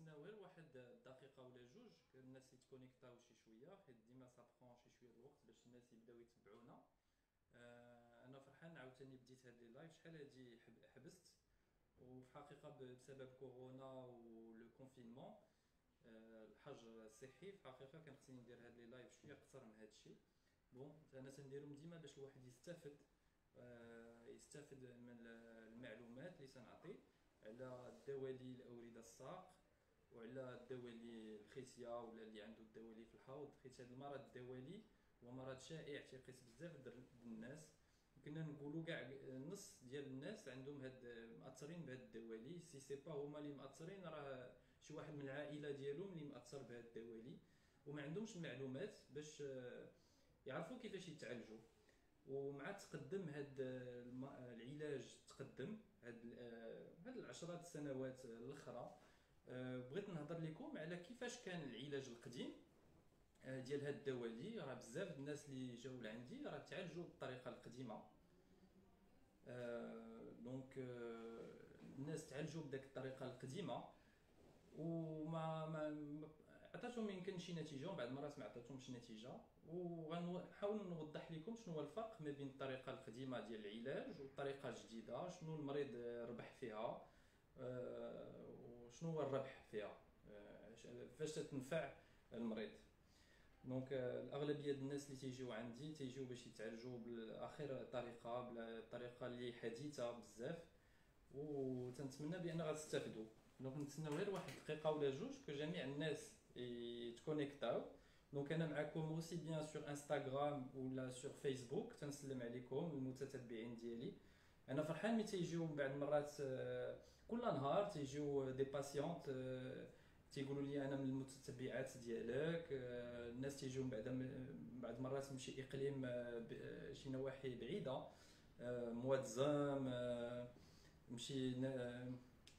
كنتسناو غير واحد دقيقه ولا جوج الناس يتكونيكطاو شي شويه، حيت ديما صابخون شي شويه الوقت باش الناس يبداو يتبعونا. انا فرحان عاوتاني بديت هاد لي لايف، شحال هادي حبست، وفي الحقيقه بسبب كورونا ولو كونفينمون الحجر الصحي، في الحقيقه كان خصني ندير هاد لي لايف شويه اقصر من هادشي. بون انا تنديرهم ديما باش الواحد يستافد، يستافد من المعلومات اللي سنعطي على الدوالي الاورده الساق، وعلى الدوالي الخصيه ولا اللي عنده الدوالي في الحوض، حيت هذا المرض الدوالي هو مرض شائع تيقيس بزاف د الناس. كنا نقولوا كاع نص ديال الناس عندهم هاد مأثرين بهاد الدوالي، سي سي با هما اللي مأثرين راه شي واحد من العائله ديالهم اللي مأثر بهاد الدوالي، وما عندهمش المعلومات باش يعرفوا كيفاش يتعالجوا. ومع تقدم هاد العلاج تقدم هاد العشرات السنوات الاخرى، بغيت نهضر لكم على كيفاش كان العلاج القديم ديال هاد الدوالي. راه بزاف الناس اللي جاوا لعندي راه تعالجوا بالطريقه القديمه. دونك الناس تعالجوا بداك الطريقه القديمه وما عطاتهم يمكن شي نتيجه، ومن بعد مرات ما عطاتهمش نتيجه. وغنحاول نوضح لكم شنو هو الفرق ما بين الطريقه القديمه ديال العلاج والطريقه الجديده، شنو المريض ربح فيها، وشنو هو الربح فيها، فاش تنفع المريض. دونك الاغلبيه ديال الناس اللي تيجيو عندي تيجيو باش يتعالجوا بالاخر طريقه، بالطريقه اللي حديثه بزاف، وتنتمنى بان غتستافدوا. دونك نتسناو غير واحد دقيقه ولا جوج كجميع الناس يتكونيكطاو. دونك انا معكم اوسي بيان سور انستغرام ولا سور فيسبوك، تنسلم عليكم المتتبعين ديالي. انا فرحان ملي تيجيو من بعد مرات كل نهار تيجيو دي باسيونط تيقولوا لي انا من المتتبعات ديالك. الناس تيجيو بعد مرات من شي اقليم شي نواحي بعيده، مواتزام، مشي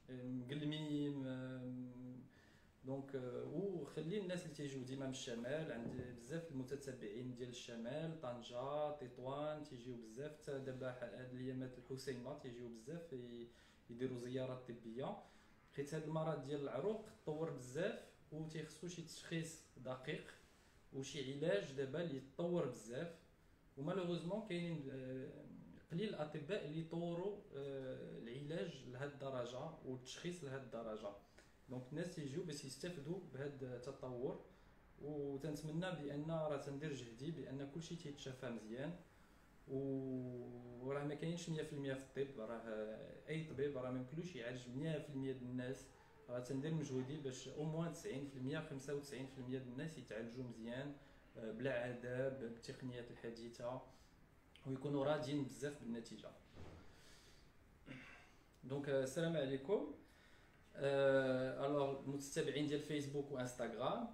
مقلميم. دونك وخلي الناس اللي تيجيو ديما من الشمال، عندي بزاف المتتبعين ديال الشمال، طنجة، تطوان تيجيو بزاف. حتى دابا هاد الايامات الحسيمه تيجيو بزاف يديروا زيارات طبيه، حيت هاد المرض ديال العروق تطور بزاف وتيخصو شي تشخيص دقيق وشي علاج دابا اللي تطور بزاف. ومالوغوزمون كاينين قليل الاطباء اللي يطوروا العلاج لهاد الدرجه والتشخيص لهاد الدرجه. دونك الناس يجيو باش يستافدوا بهذا التطور، وتنتمنى بان راه تندير جهدي بان كلشي تيتشافى مزيان. وراه ما كاينش 100% في الطب، راه اي طبيب راه ما يمكنلوش يعالج 100% ديال الناس. راه تندير مجهودي باش او موان 90% 95% ديال الناس يتعالجوا مزيان بلا عذاب بالتقنيات الحديثه ويكونوا راضيين بزاف بالنتيجه. دونك السلام عليكم. الوغ المتتبعين ديال فيسبوك وانستغرام،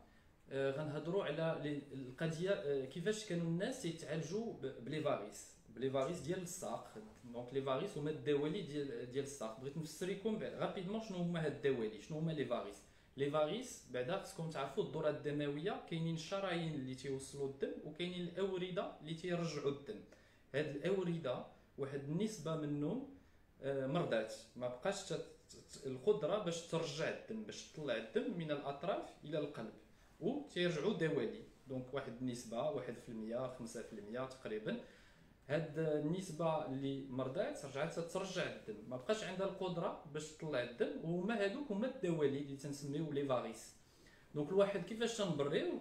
غنهضروا على القضيه كيفاش كانوا الناس يتعالجوا بلي فاريس ديال الساق. دونك لي فاريس هما الدوالي ديال الساق. بغيت نفسر لكم رابيدمون شنو هما هاد الدوالي، شنو هما لي فاريس بعدا خصكم تعرفوا الدوره الدمويه. كاينين الشرايين اللي تيوصلوا الدم، وكاينين الاورده اللي تيرجعوا الدم. هاد الاورده واحد النسبه منهم مرضات، ما بقاش القدره باش ترجع الدم، باش تطلع الدم من الاطراف الى القلب، وتيرجعوا دوالي. دونك واحد النسبه 1% 5% تقريبا. هاد النسبه اللي مرضات رجعت ترجع الدم، ما بقاش عندها القدره باش تطلع الدم، وهما هادوك هما الدوالي اللي تنسميو لي فاريس. دونك الواحد كيفاش تنبريو،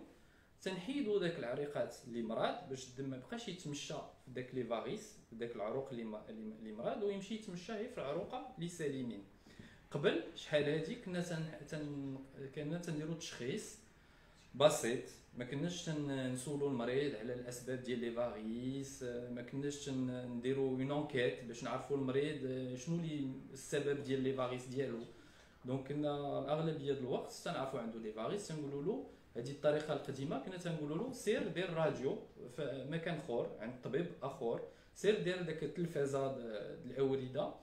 تنحيدوا داك العريقات اللي مراد باش الدم ما بقاش يتمشى في داك لي فاريس، في داك العروق اللي مراد، ويمشي يتمشى غير في العروقه اللي سالمين. قبل شحال هادي كنا تنديروا تشخيص بسيط، ما كناش نسولوا المريض على الاسباب ديال لي فاريس، ما كناش نديروا اون انكيت باش نعرفوا المريض شنو اللي السبب ديال لي فاريس ديالو. دونك كنا الاغلبيه ديال الوقت تنعرفوا عنده لي فاريس تنقولوا له هذه الطريقه القديمه، كنا تنقولوا له سير دير راديو في مكان اخر عند طبيب اخر، سير دير داك التلفازه الاورده،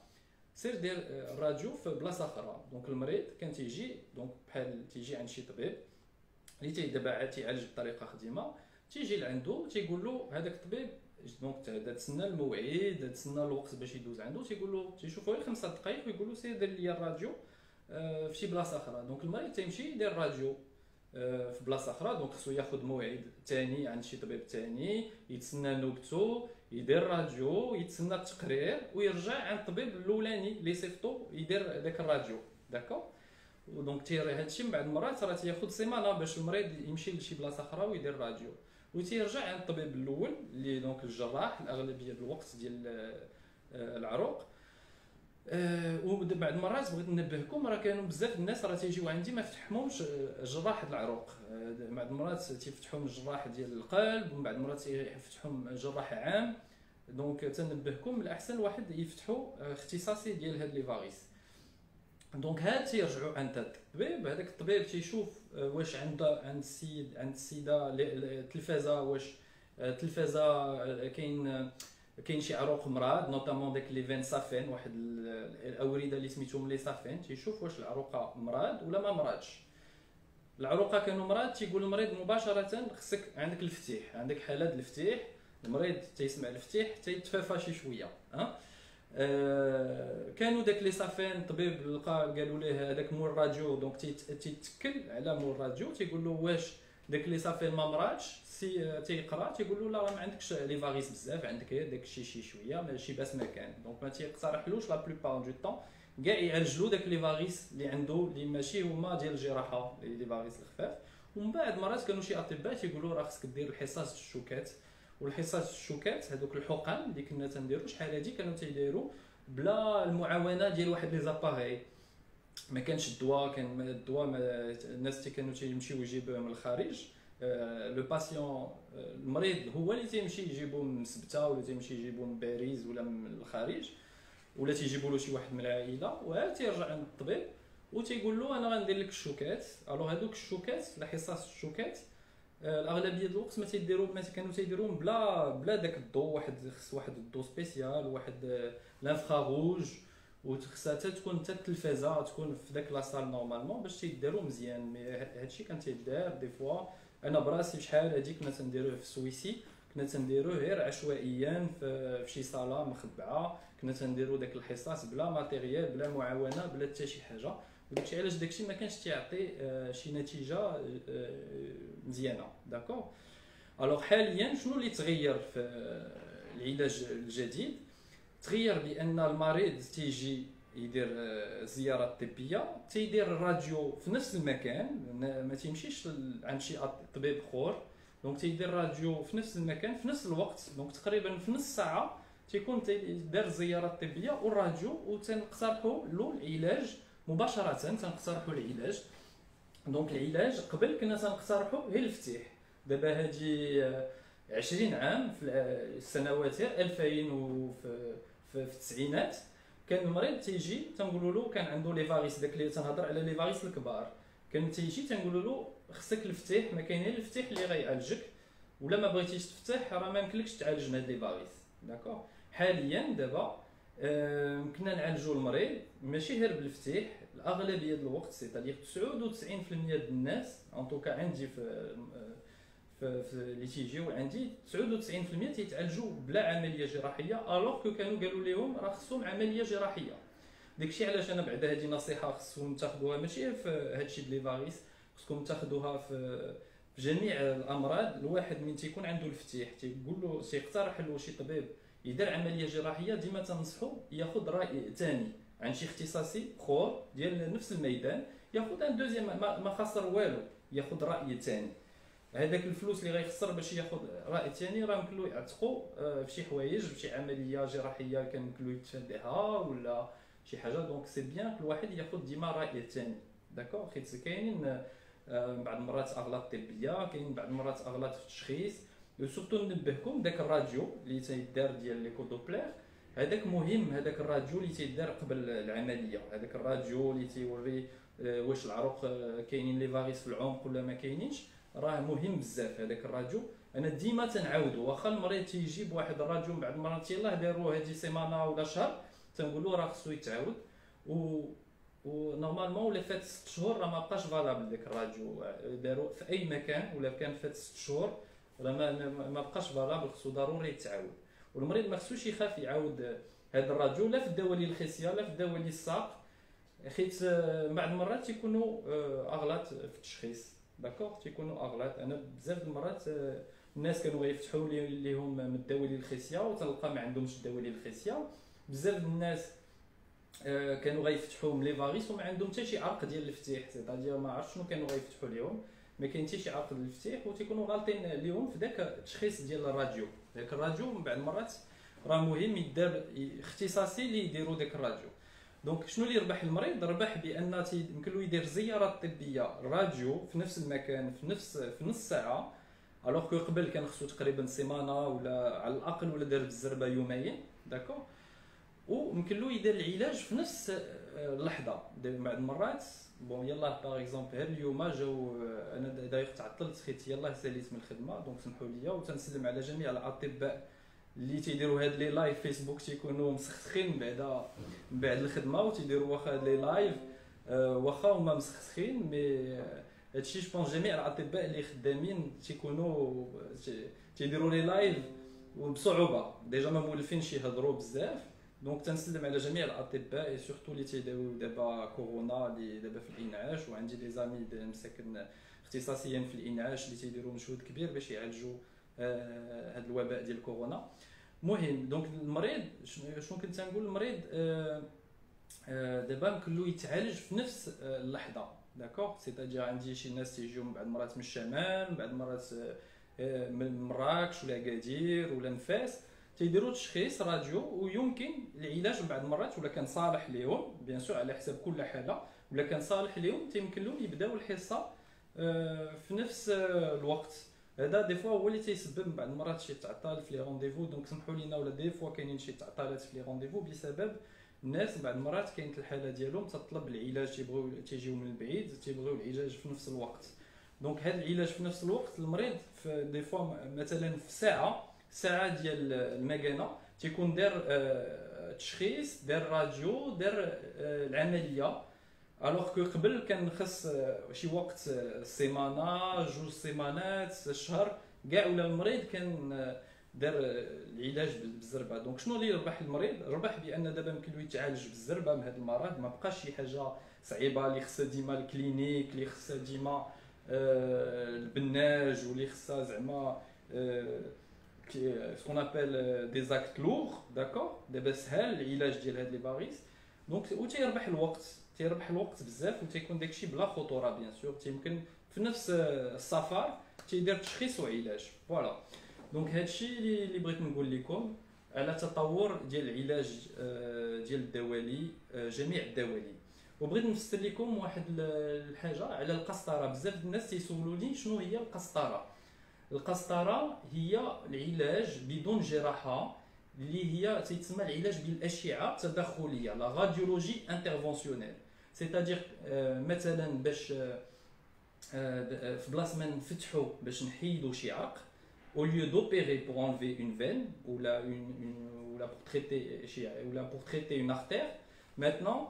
سير دير الراديو في بلاصه اخرى. دونك المريض كان تيجي، دونك بحال تيجي عند شي طبيب اللي دابا تيعالج بطريقه قديمه، تيجي لعندو تيقول له هذاك الطبيب، دونك تسنى الموعد، تسنى الوقت باش يدوز عنده، تيقول له تيشوفوا غير 5 دقائق ويقول له سير دير لي الراديو في شي بلاصه اخرى. دونك المريض تيمشي يدير راديو في بلاصه اخرى، دونك خصو ياخذ موعد ثاني عند شي طبيب ثاني، يتسنى نوبته، يدير راديو، يتسنى التقرير، ويرجع عند الطبيب الاولاني اللي صيفطو يدير داك الراديو. داكو. ودونك تيري هادشي من بعد المرات راه تياخذ سيمانه باش المريض يمشي لشي بلاصه اخرى ويدير راديو، وتيرجع عند الطبيب الاول اللي دونك الجراح الاغلبيه ديال الوقت ديال العروق. وبعد المرات بغيت ننبهكم راه كانوا بزاف الناس راه تيجيو عندي ما فتحهمش جراح العروق، بعد المرات تيفتحهم جراح ديال القلب، ومن بعد المرات تيفتحهم جراح عام. دونك تنبهكم الاحسن واحد يفتحوا اختصاصي ديال هاد لي فاريس. دونك هاد تيرجعوا عند الطبيب، هذاك الطبيب تيشوف واش عند عند السيده التلفازه، واش التلفازه كاين شي عروق مراد، نوطامون داك لي فين سافين، واحد الاورده اللي سميتهم لي سافين، تيشوف واش العروقه مراد ولا ما مرادش. العروقه كانوا مراد تيقول المريض مباشره خصك عندك الفتيح، عندك حالات الفتيح، المريض تيسمع الفتيح تيتفافى شي شويه. كانوا داك لي سافين الطبيب لقى قالوا ليه هذاك مول الراديو، دونك تيتكل على مول الراديو تيقول له واش داك لي سافين ما مرادش، تيقرا تيقول له لا راه ما عندكش لي فاريس بزاف، عندك داك شي شويه ماشي باس مكان. دونك ما تيقترحلوش لا بلوبار دو طون كاع يعالجلو داك لي فاريس اللي عنده اللي ماشي هما ديال الجراحه، لي فاريس الخفاف. ومن بعد مرات كانوا شي اطباء تيقولوا راه خصك دير الحصاص الشوكات، والحصاص الشوكات هذوك الحقن اللي كنا تنديروا شحال هادي كانوا تيديروا بلا المعاونه ديال واحد لي زاباري. ما كانش الدواء، كان الدواء الناس كانوا تيمشيو يجيبوه من الخارج، لو باسيون المريض هو اللي تيمشي يجيبو من سبته ولا تيمشي يجيبو من باريس ولا من الخارج، ولا تيجيبوا له شي واحد من العائله، وعاد تيرجع عند الطبيب وتيقول له انا غندير لك الشوكات. الو هذوك الشوكات الحصص الشوكات الاغلبيه الوقت ما كانوا تيديروهم بلا داك الضوء، خص واحد الضوء سبيسيال، واحد لانفرا روج، وخصها تكون حتى التلفازه تكون في داك لاصال نورمالمون باش تيديروا مزيان. مي هادشي كان تيدار دي فوا. انا براسي شحال هادي كنا تنديروه في السويسي، كنا تنديروه غير عشوائيا في شي صاله مخبعه، كنا تنديرو داك الحصص بلا ماتيريال بلا معاونه بلا حتى شي حاجه. وداكشي علاش داكشي ما كانش تيعطي شي نتيجه مزيانه. داكوغ. الوغ حاليا شنو اللي تغير في العلاج الجديد؟ تغير بان المريض تيجي يدير زياره طبيه، تيدير الراديو في نفس المكان، ما تيمشيش عند شي طبيب اخر. دونك تيدير راديو في نفس المكان في نفس الوقت، دونك تقريبا في نص ساعه تيكون دار الزياره الطبيه والراديو، وتنقترحوا له العلاج مباشره، تنقترحوا العلاج. دونك العلاج قبل كنا تنقترحوا غير الفتيح، دابا هادي 20 عام في السنوات 2000 وفي التسعينات كان المريض تيجي تنقولوا له كان عنده لي فاريس، داك اللي تنهضر على لي فاريس الكبار، كان تيجي تنقولوا له خصك الفتيح، ما كاين غير الفتيح اللي غيعالجك، ولا ما بغيتيش تفتح راه ما يمكنلكش تعالج من هاد لي فاريس. داكوغ. حاليا دابا يمكننا نعالجوا المريض ماشي غير بالفتيح، الاغلبيه ديال الوقت سيتادير 99% ديال الناس ان توكا عندي في اللي تيجيو عندي 99% تيتعالجوا بلا عمليه جراحيه، الوغ كو كانوا قالوا لهم راه خصهم عمليه جراحيه. داكشي علاش انا بعدا هذه نصيحه خصكم تاخذوها ماشي في هادشي ديال لي فاريس، خصكم تاخذوها في جميع الامراض. الواحد من تيكون عنده الفتيح تيقول له تيقترح له شي طبيب يدير عمليه جراحيه، ديما تنصحو ياخذ راي ثاني عن شي اختصاصي اخر ديال نفس الميدان، ياخذ ان دوزيام ما خسر والو، ياخذ راي ثاني. هذاك الفلوس اللي غيخسر باش ياخذ راي ثاني راه يمكن له يعتقو في شي حوايج، في شي عمليه جراحيه كان يمكن له يتفاداها ولا شي حاجه. دونك سي بيان كل واحد ياخذ ديما راي ثاني. داكوغ. حيت كاينين بعض المرات اغلاط طبيه، كاين بعض المرات اغلاط في التشخيص. وسورتو ننبهكم داك الراديو اللي تيدار ديال لي كودوبلير، هذاك مهم، هذاك الراديو اللي تيدار قبل العمليه، هذاك الراديو اللي تيوري واش العروق كاينين لي فاريس في العمق ولا ما كاينينش، راه مهم بزاف هذاك الراديو. انا ديما تنعاودو، واخا المريض تيجي بواحد الراديو من بعد المرات يلاه داروه هذه سيمانه ولا شهر، تنقول له راه خصو يتعاود. ونورمالمون ولا فات 6 شهور راه ما بقاش فالابل داك الراديو، دارو في اي مكان ولا كان فات 6 شهور راه ما بقاش فالابل، خصو ضروري يتعاود. والمريض ما خصوش يخاف يعاود هذا الراديو لا في الدوالي الخصيه لا في الدوالي الساق، حيت بعض المرات تيكونوا اغلاط في التشخيص. داكوغ، تيكونوا اغلاط. انا بزاف د المرات الناس كانوا غيفتحوا ليهم من الدوالي الخصيه وتلقى ما عندهمش الدوالي الخصيه. بزاف د الناس كانوا غيفتحوا لي فاريس وما عندهم حتى شي عرق ديال الفتيح، سيتادير ما عرفتش شنو كانوا غيفتحوا ليهم، ما كاين حتى شي عرق ديال الفتيح، وتيكونوا غالطين ليهم في داك التشخيص ديال الراديو. داك الراديو من بعض المرات راه مهم يدار اختصاصي اللي يديروا داك الراديو. دونك شنو اللي ربح المريض؟ ربح بان يمكن له يدير زيارات طبيه راديو في نفس المكان في نص ساعه، الوغ كو قبل كان خصو تقريبا سيمانه ولا على الاقل، ولا دار بالزربه يومين. داكور، ويمكن له يدير العلاج في نفس اللحظه. بعض المرات بون يلاه باغ اكزومبل هاد اليوم جاو، انا داير تعطلت خيت يلاه ساليت من الخدمه، دونك سمحوا لي، وتنسلم على جميع الاطباء اللي تيديروا هاد لي لايف فيسبوك، تيكونوا مسخسخين بعد الخدمه وتيديروا واخا هاد لي لايف واخا هما مسخسخين. مي هادشي جو بونس جميع الاطباء اللي خدامين تيكونوا تيديروا لي لايف وبصعوبه، ديجا ما مولفينش يهضروا بزاف. دونك تنسلم على جميع الاطباء سورتو اللي تيداويو دابا كورونا، اللي دابا في الانعاش، وعندي دي زامي مساكن اختصاصيا في الانعاش اللي تيديروا مجهود كبير باش يعالجوا هذا الوباء ديال كورونا. مهم دونك المريض شنو كنت نقول؟ المريض دابا يمكن له يتعالج في نفس اللحظه. داكوغ، سيتادير عندي شي ناس تيجيو بعض المرات من الشمال، بعض المرات من مراكش ولا اكادير ولا نفاس، تيديروا تشخيص راديو، ويمكن العلاج بعض المرات ولا كان صالح ليهم بيان سور على حسب كل حاله، ولا كان صالح ليهم تيمكن لهم يبداو الحصه في نفس الوقت. هذا دي فوا هو اللي تيسبب بعض المرات شي تعطال في لي رونديفو. دونك سمحوا لينا، ولا دي فوا كاينين شي تعطالات في لي رونديفو بسبب الناس بعض المرات كاينت الحاله ديالهم تطلب العلاج، تيجيو من البعيد، تيبغيو العلاج في نفس الوقت. دونك هذا العلاج في نفس الوقت المريض في دي فوا مثلا في ساعه ديال المكانه تيكون دار تشخيص، دار راديو، دار العمليه. الوغ كو قبل كان خص شي وقت سيمانه، جوج سيمانات، شهر كاع، ولا المريض كان دار العلاج بالزربه. دونك شنو اللي ربح المريض؟ ربح بان دابا يمكن له يتعالج بالزربه من هذا المرض، ما بقاش شي حاجه صعيبه اللي خصها ديما الكلينيك، اللي خصها ديما البناج، واللي خصها زعما سكون ابل دي زاكت لوغ. داكور، دابا سهل العلاج ديال هاد لي فاريس. دونك وتيربح الوقت بزاف، وتيكون داكشي بلا خطوره بيان سور. تيمكن في نفس السفر تيدير تشخيص وعلاج. فوالا، دونك هادشي اللي بغيت نقول لكم على تطور ديال العلاج ديال الدوالي، جميع الدوالي. وبغيت نفسر لكم واحد الحاجه على القسطره. بزاف الناس تيسولوني شنو هي القسطره. القسطره هي العلاج بدون جراحه، اللي هي تسمى العلاج بالاشعه التدخليه، لا راديولوجي انترفونسيونيل. سيتادير مثلا باش في بلاصه ما نفتحوا باش نحيدوا شي عرق، au lieu d'opérer pour enlever une veine ou pour traiter une artère, maintenant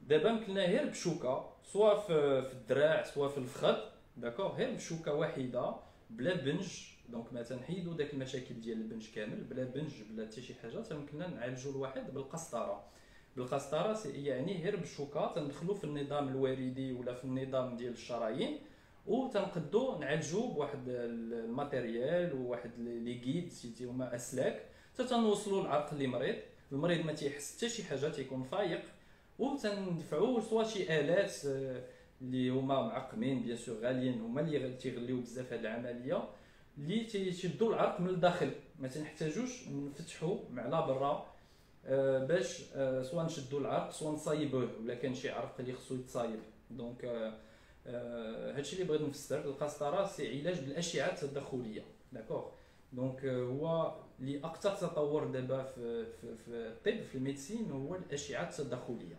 دابا يمكن غير بشوكه، سواء في الذراع سواء في الفخذ، داكوغ، غير بشوكه واحده بلا بنج. دونك مثلا نحيدوا داك المشاكل ديال البنج كامل بلا بنج بلا حتى شي حاجه، تمكننا نعالجوا الواحد بالقسطره يعني غير بالشوكه تندخلوا في النظام الوردي ولا في النظام ديال الشرايين، وتنقدوا نعالجوا بواحد الماتيريال وواحد لي غيد هما اسلاك حتى تنوصلوا العرق للمريض. المريض ما تيحس حتى شي حاجه، تيكون فايق، وتندفعوا سوا شي الات اللي هما معقمين بيان سور غاليين، هما اللي تيغليو بزاف هاد العمليه، اللي تيشدوا العرق من الداخل. ما تنحتاجوش نفتحوا على برا باش سواء نشدوا العرق سواء نصايبوه، ولا كان شي عرق اللي خصو يتصايب. دونك هادشي اللي بغيت نفسر. القسطره سي علاج بالاشعه التدخليه. داكوغ، دونك هو اللي اكثر تطور دابا في الطب في الميديسين هو الاشعه التدخليه،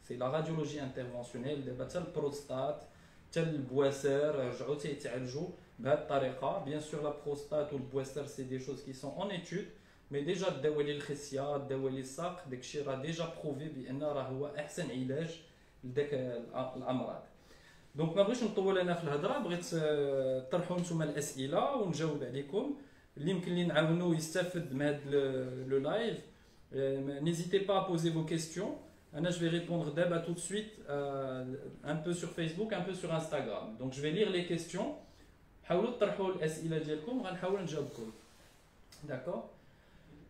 سي لا راديولوجي انترفونسيونيل. دابا حتى البروستات حتى البواسير رجعوا تيتعالجوا بهذه الطريقه. بيان سور لا بروستات والبواسير سي دي شوز كي سون اون ايتود، مي ديجا الدوالي الخصيه الدوالي الساق داكشي راه ديجا بروفي بان راه هو احسن علاج لداك الامراض. دونك ما بغيتش نطول انا في الهضره، بغيت طرحوا نتوما الاسئله ونجاوب عليكم. اللي يمكن لي نعاونو يستافد من هذا لو لايف، نيزيتي با بوزي فو كيستيون. Anna, je vais répondre d'abord tout de suite, un peu sur Facebook, un peu sur Instagram. Donc je vais lire les questions. حاولوا تطرحوا الأسئلة ديالكم غنحاول نجاوبكم. D'accord.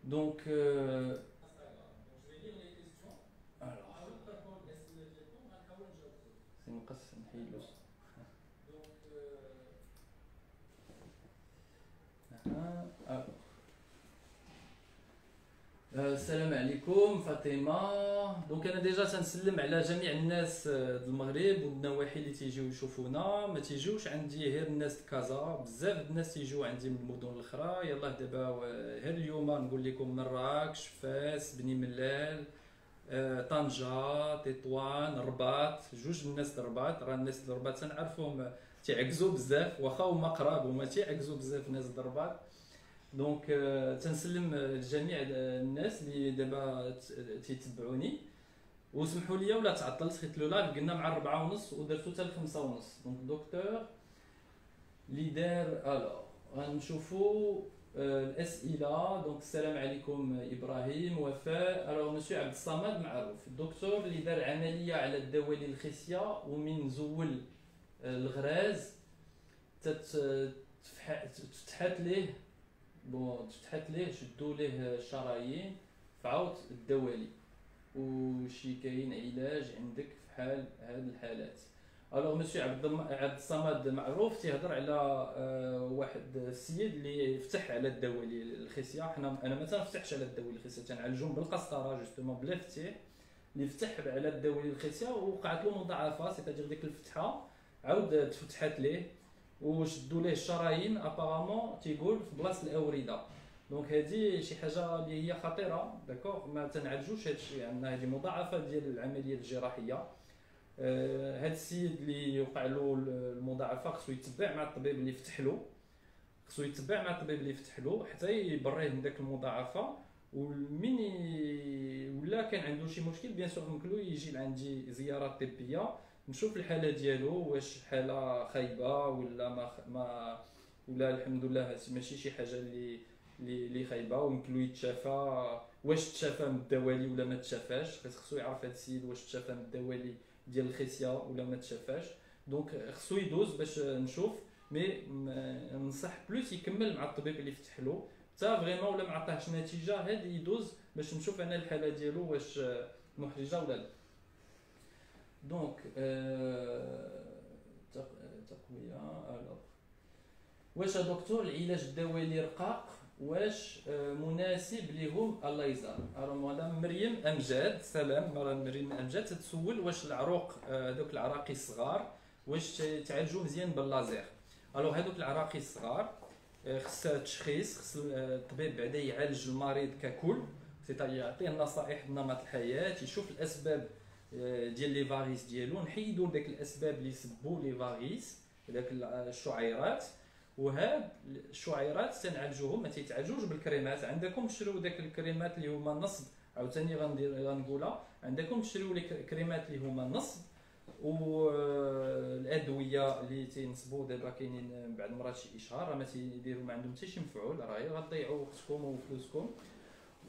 Donc alors c'est مقسم نحيدو. Donc alors السلام عليكم فاطمه. دونك انا ديجا تنسلم على جميع الناس المغرب والنواحي اللي تيجيو يشوفونا. ما تيجيوش عندي غير الناس كازا، بزاف الناس تيجيو عندي من المدن الاخرى. يلاه دابا غير اليوم نقول لكم مراكش، فاس، بني ملال، طنجة، تطوان، الرباط. جوج الناس الرباط، راه الناس الرباط تنعرفهم تيعكزوا بزاف، واخا هما قراب هما تيعكزوا بزاف الناس الرباط. دونك تنسلم لجميع الناس اللي دابا تيتبعوني. وسمحوا لي ولا تعطلت، حيت لو لايف قلنا مع 4:30 ودرتو حتى ل 5:30. دونك دكتور اللي دار الو غنشوفوا الاسئله. دونك السلام عليكم ابراهيم، وفاء. الو مسيو عبد الصمد معروف الدكتور اللي دار عمليه على الدوالي الخصيه ومن زول الغراز تفتحت ليه بون تفتحت ليه شدوا ليه الشرايين فعاود الدوالي. وشي كاين علاج عندك في حال هاد الحالات؟ الوغ مسيو عبد الصمد معروف تيهضر على واحد السيد اللي فتح على الدوالي الخصيه. انا ما تنفتحش على الدوالي الخصيه، تنعالجهم بالقسطره جوستومون بلا فتح. اللي فتح على الدوالي الخصيه وقعت له مضاعفات، سيتادير ديك الفتحه عاود تفتحات ليه وشدوا ليه الشرايين ابارامون تيقول في بلاصه الاورده. دونك هذه شي حاجه اللي هي خطيره. داكوغ ما تنعالجوش هادشي، عندنا هذه مضاعفه ديال العمليه الجراحيه. هاد السيد اللي وقع له المضاعفه خصو يتبع مع الطبيب اللي فتح له، خصو يتبع مع الطبيب اللي فتح له حتى يبريه من داك المضاعفه. ومن ولا كان عنده شي مشكل بيان سور ممكن له يجي لعندي زياره طبيه نشوف الحاله ديالو واش حاله خايبه ولا ما ولا الحمد لله ماشي شي حاجه اللي خايبه، ويمكن له يتشافى. واش تشافى من الدوالي ولا ما تشافاش، خصو يعرف هذا السيد واش تشافى من الدوالي ديال الخصيه ولا ما تشافاش. دونك خصو يدوز باش نشوف. مي ننصح بلوس يكمل مع الطبيب اللي فتح له حتى فريمون ولا ما عطاهش نتيجه هاد يدوز باش نشوف انا الحاله ديالو واش محرجه ولا لا. دونك تقويه. الوغ واش دكتور العلاج الدوالي رقاق واش مناسب لهم الليزر؟ مدام مريم امجاد، سلام مريم امجاد تتسول واش العروق دوك العراقي الصغار واش تعالجوا مزيان باللازير. الوغ هذوك العراقي الصغار خصها تشخيص، خص الطبيب بعدا يعالج المريض ككل، سيتاي يعطيه النصائح نمط الحياه، يشوف الاسباب ديال لي فاريس ديالو، نحيدوا داك الاسباب اللي سببوا لي فاريس داك الشعيرات. وهاد الشعيرات تنعالجوهم، ما تيتعالجوش بالكريمات. عندكم تشريو داك الكريمات اللي هما نصب، عاوتاني غنقولها عندكم تشريو لي كريمات اللي هما نصب. والادويه اللي تينصبوا دابا كاينين بعض المرات شي اشهار راه ما تيديروا ما عندهم حتى شي مفعول، راه غتضيعوا وقتكم وفلوسكم.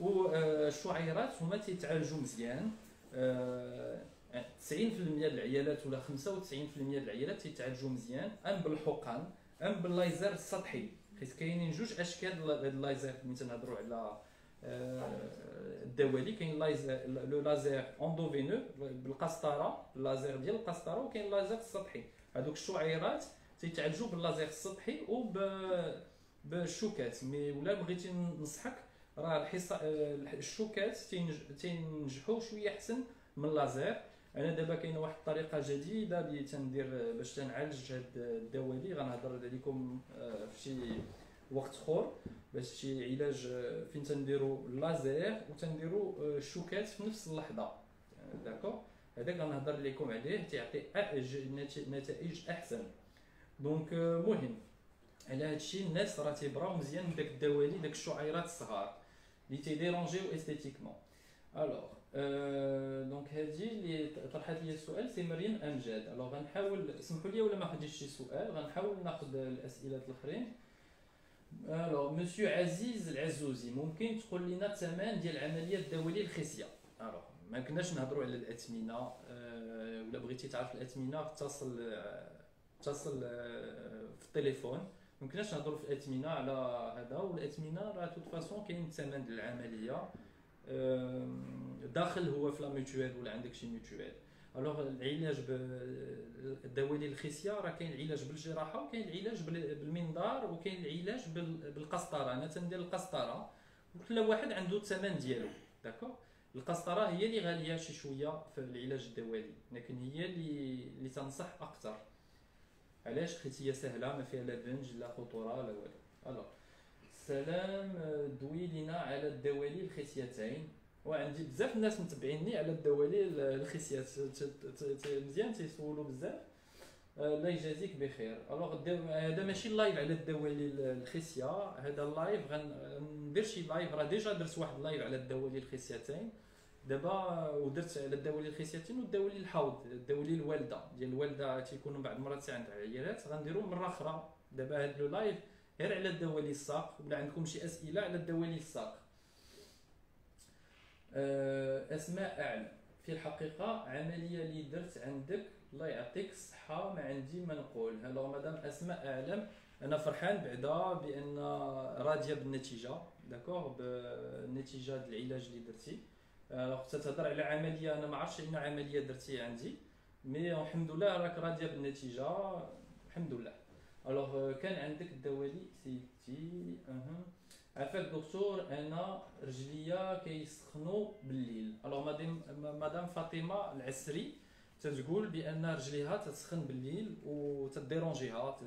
والشعيرات هما تيتعالجوا مزيان. 90% ديال العيالات ولا 95% ديال العيالات تيتعالجوا مزيان، ام بالحقن ام باللايزر السطحي. حيت كاينين جوج اشكال اللايزر ملي تنهضروا على الدوالي. كاين لو لازير اندوفينو بالقسطره، اللازير ديال القسطره، وكاين اللازير السطحي. هذوك الشعيرات تيتعالجوا باللازير السطحي بالشوكات. مي ولا بغيتي ننصحك راه الشوكات تينجحوا شويه احسن من اللازير. انا دابا كاينه واحد الطريقه جديده اللي تندير باش تنعالج هاد الدوالي، غنهضر لكم في شي وقت اخر باش شي علاج فين تنديروا اللازير وتنديروا الشوكات في نفس اللحظه. داكوغ هذاك غنهضر لكم عليه تيعطي نتائج احسن. دونك مهم على هادشي الناس راه تيبراو مزيان من داك الدوالي، داك الشعيرات الصغار اللي تيديرونجيو استيتيكمون. الوغ دونك هذه اللي طرحت لي السؤال سي مريم امجاد. الوغ غنحاول، سمحوا لي ولا ما خديتش شي سؤال، غنحاول ناخذ الاسئله الاخرين. الوغ مسيو عزيز العزوزي، ممكن تقول لنا الثمن ديال عمليه الدوالي الخصيه؟ الوغ ما كناش نهضروا على الاثمنه، ولا بغيتي تعرف الاثمنه اتصل في التليفون. ما كناش نهضروا في الاثمنه على هذا، والاثمنه راه توت فاسون كاين الثمن ديال العمليه، داخل هو في لا ميوتويل ولا عندك شي ميوتويل. الوغ العلاج بالدوالي الخصيه راه كاين العلاج بالجراحه، وكاين العلاج بالمنظار، وكاين العلاج بالقسطره. انا تندير القسطره، وكل واحد عنده الثمن ديالو. داكوغ. القسطره هي اللي غاليه شي شويه في العلاج الدوالي، لكن هي اللي تنصح اكثر. علاش؟ حيت هي سهله، ما فيها لا بنج لا خطوره لا والو. الوغ سلام، دوي لينا على الدوالي الخصيتين. وعندي بزاف الناس متبعيني على الدوالي الخصيات، مزيان تيسولوا بزاف. الله يجازيك بخير. الوغ هذا ماشي اللايف على الدوالي الخصيه، هذا اللايف غندير شي لايف، راه ديجا درت واحد اللايف على الدوالي الخصيتين دابا، ودرت على الدوالي الخصيتين والدوالي الحوض، الدوالي الوالده ديال الوالده تيكونوا بعض المرات عند عيالات، غنديروا مره اخرى. دابا هذا اللايف غير على الدوالي الساق، ولا عندكم شي اسئله على الدوالي الساق. اسماء اعلم، في الحقيقه عمليه اللي درت عندك، الله يعطيك الصحه، ما عندي ما نقول. هلا مدام اسماء اعلم، انا فرحان بعدا بان راضيه بالنتيجه، داكوغ، بالنتيجه ديال العلاج اللي درتي. تتهضر على عمليه، انا ما عرفتش ان عمليه درتي عندي، مي الحمد لله راك راضيه بالنتيجه، الحمد لله. الوغ كان عندك الدوالي سيدتي. عافاك دكتور، انا رجليا كيسخنوا بالليل. الوغ مدام فاطمه العسري تتقول بان رجليها تسخن بالليل وتديرونجيها،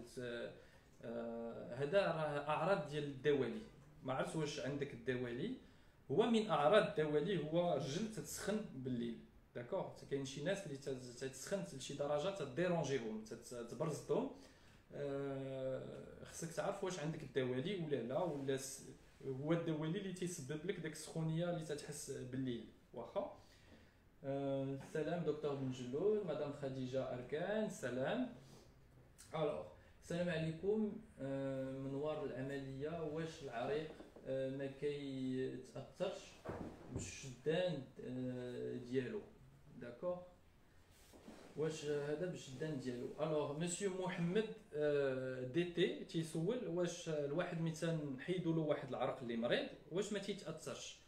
هذا راه اعراض ديال الدوالي. ما عرفت واش عندك الدوالي. هو من اعراض الدوالي هو رجل تتسخن بالليل، داكوغ. كاين شي ناس اللي تتسخن لشي درجه تديرونجيهم، تبرزطهم. خصك تعرف واش عندك الدوالي ولا لا، ولا هو الدوالي اللي تيسبب لك داك السخونيه اللي تتحس بالليل. واخا. سلام دكتور بن جلول، مدام خديجه اركان، سلام. الوغ السلام عليكم. منوار العمليه، واش العريق ما كيتاثرش بالشدان ديالو؟ داكوغ. واش هذا بالشدان ديالو؟ الوغ مسيو محمد دي تي تيسول واش الواحد مثلا نحيدوا له واحد العرق اللي مريض واش ما تيتاثرش.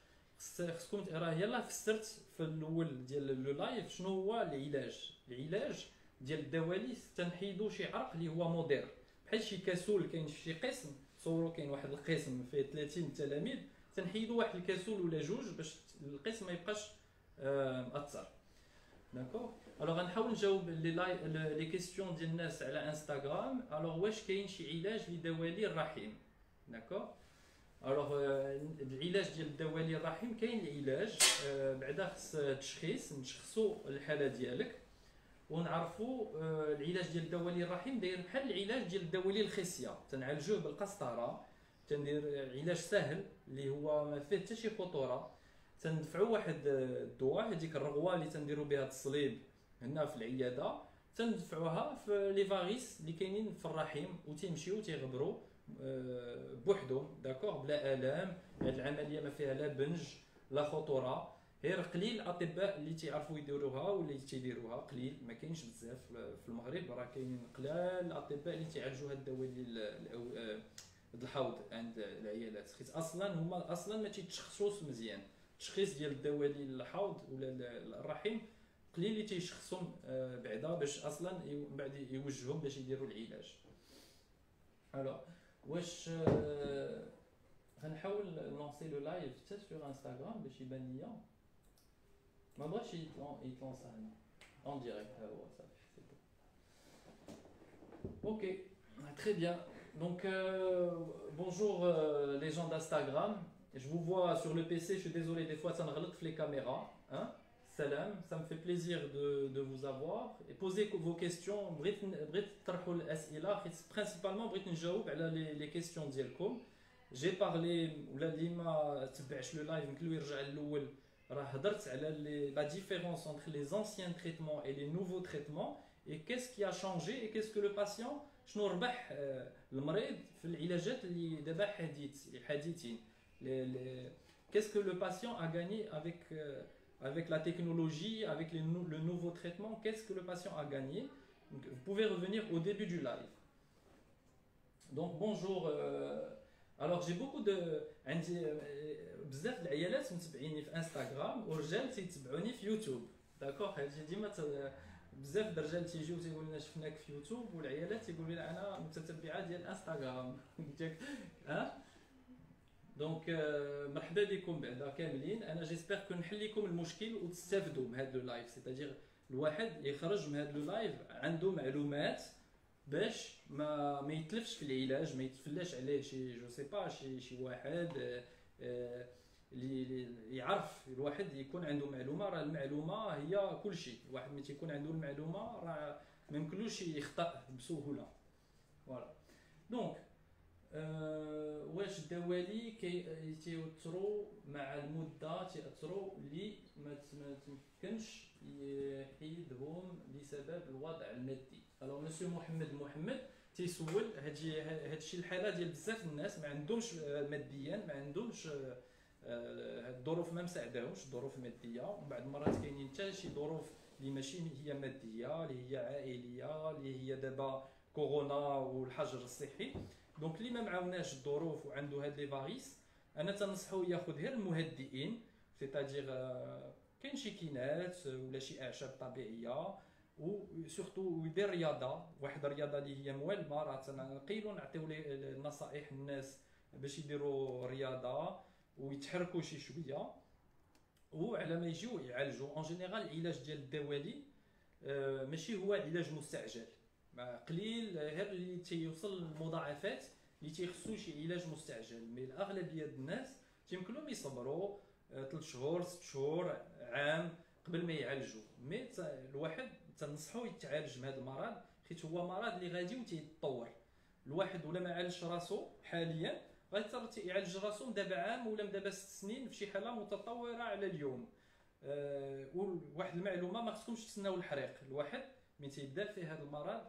خصكم راه يلاه فسرت في الاول ديال لو لايف شنو هو العلاج. العلاج ديال الدوالي تنحيدوا شي عرق اللي هو مودير، بحال شي كاسول. كاين شي قسم تصوروا، كاين واحد القسم فيه 30 تلاميذ، تنحيدوا واحد الكاسول ولا جوج باش القسم ما يبقاش مأثر. داكوغ. الوغ غنحاول نجاوب لي كيسيون ديال الناس على انستغرام. الوغ واش كاين شي علاج لدوالي الرحم؟ داكوغ. الوغ العلاج ديال الدوالي الرحم كاين العلاج، بعدا خص تشخيص، نشخصوا الحاله ديالك ونعرفوا. العلاج ديال الدوالي الرحم داير بحال العلاج ديال الدوالي الخصيه، تنعالجوه بالقسطره، تندير علاج سهل اللي هو ما فيه حتى شي خطوره. تندفعوا واحد الدواء، هذيك الرغوه اللي تنديروا بها التصليب هنا في العياده، تندفعوها في لي فاغيس اللي كاينين في الرحم، وتيمشيو تيغبروا بوحدهم، داكوغ، بلا الام. هذه العمليه ما فيها لا بنج لا خطوره، غير قليل الاطباء اللي تيعرفوا يديروها واللي تيديروها، قليل، ما كاينش بزاف في المغرب. راه كاينين قلال الاطباء اللي تيعالجوا هاد الدوالي الحوض عند العيادات، حيت اصلا هما اصلا ما تيتشخصوش مزيان. التشخيص ديال الدوالي الحوض ولا الرحم قليل اللي تيشخصهم بعدا باش اصلا من بعد يوجههم باش يديروا العلاج. الو واش غنحاول نونسي لو لايف حتى سور انستغرام باش يبان ليا. ما بغاش يتلونسا هنا اون ديريكت. ها هو صافي سي بون. اوكي très bien. Donc bonjour les gens d'Instagram. Je vous vois sur le PC, je suis désolé, des fois ça ne relève les caméras. Hein? Salam, ça me fait plaisir de vous avoir. Et posez vos questions. Principalement, les questions ديالكم. J'ai parlé, اللي ما تبعش le live نقول له يرجع للأول، راه هضرت على la différence entre les anciens traitements et les nouveaux traitements et qu'est-ce qui a changé et qu'est-ce que le patient شنو ربح المريض في العلاجات اللي دابا حديثين. Qu'est-ce que le patient a gagné avec avec la technologie, avec le nouveau traitement, qu'est-ce que le patient a gagné? Donc, vous pouvez revenir au début du live. Donc bonjour. Alors j'ai beaucoup de عندي بزاف د العيالات متبعيني في انستغرام ورجال تيتبعوني في يوتيوب. داكوغ هادشي ديما بزاف د الرجال تيجيو تيقول لنا شفناك في يوتيوب والعيالات تيقولوا لي انا متتبعه ديال انستغرام. ها دونك مرحبا بكم بعدا كاملين. انا جيسبر كون نحل لكم المشكل وتستافدوا من هذا اللايف. سيتادير الواحد يخرج من هذا اللايف عنده معلومات باش ما يتلفش في العلاج، ما يتفلاش عليه شي جو سي با شي واحد اللي يعرف. الواحد يكون عنده معلومه، راه المعلومه هي كل شيء. الواحد ملي تيكون عنده المعلومه راه ما يمكنلوش يخطا بسهوله. فوالا دونك واش الدوالي تيأثروا مع المده، تيأثروا اللي ما تمكنش يحيدهم بسبب الوضع المادي. الو مسيو محمد تيسول هادشي الحاله ديال بزاف الناس ما عندهمش ماديا، ما عندهمش الظروف ما مساعداهمش، الظروف الماديه. ومن بعض المرات كاينين حتى شي ظروف اللي ماشي هي ماديه، اللي هي عائليه، اللي هي دابا كورونا والحجر الصحي. دونك اللي ما معاوناش الظروف وعنده هاد لي فاريس، انا تنصحو ياخذ غير المهدئين. سيتادير كاين شي كينات ولا شي اعشاب طبيعيه، وسورتو يدير رياضه، واحد الرياضه اللي هي موالمه. راه تنقيلو نعطيو النصائح الناس باش يديروا رياضه ويتحركوا شي شويه. وعلى ما يجيو يعالجوا اون جينيرال العلاج ديال الدوالي ماشي هو علاج مستعجل. قليل غير اللي تيوصل للمضاعفات اللي تيخصو شي علاج مستعجل. مي الاغلبيه ديال الناس تيمكن لهم يصبروا 3 شهور 6 شهور عام قبل ما يعالجوا. مي الواحد تنصحو يتعالج من هذا المرض، حيت هو مرض اللي غادي وتيتطور. الواحد ولا ما عالجش راسو حاليا غيضطر يعالج راسو من دابا عام ولا من دابا 6 سنين في شي حاله متطوره على اليوم. وواحد المعلومه، ما خصكمش تسناو الحريق. الواحد ملي تيبدا فيه هذا المرض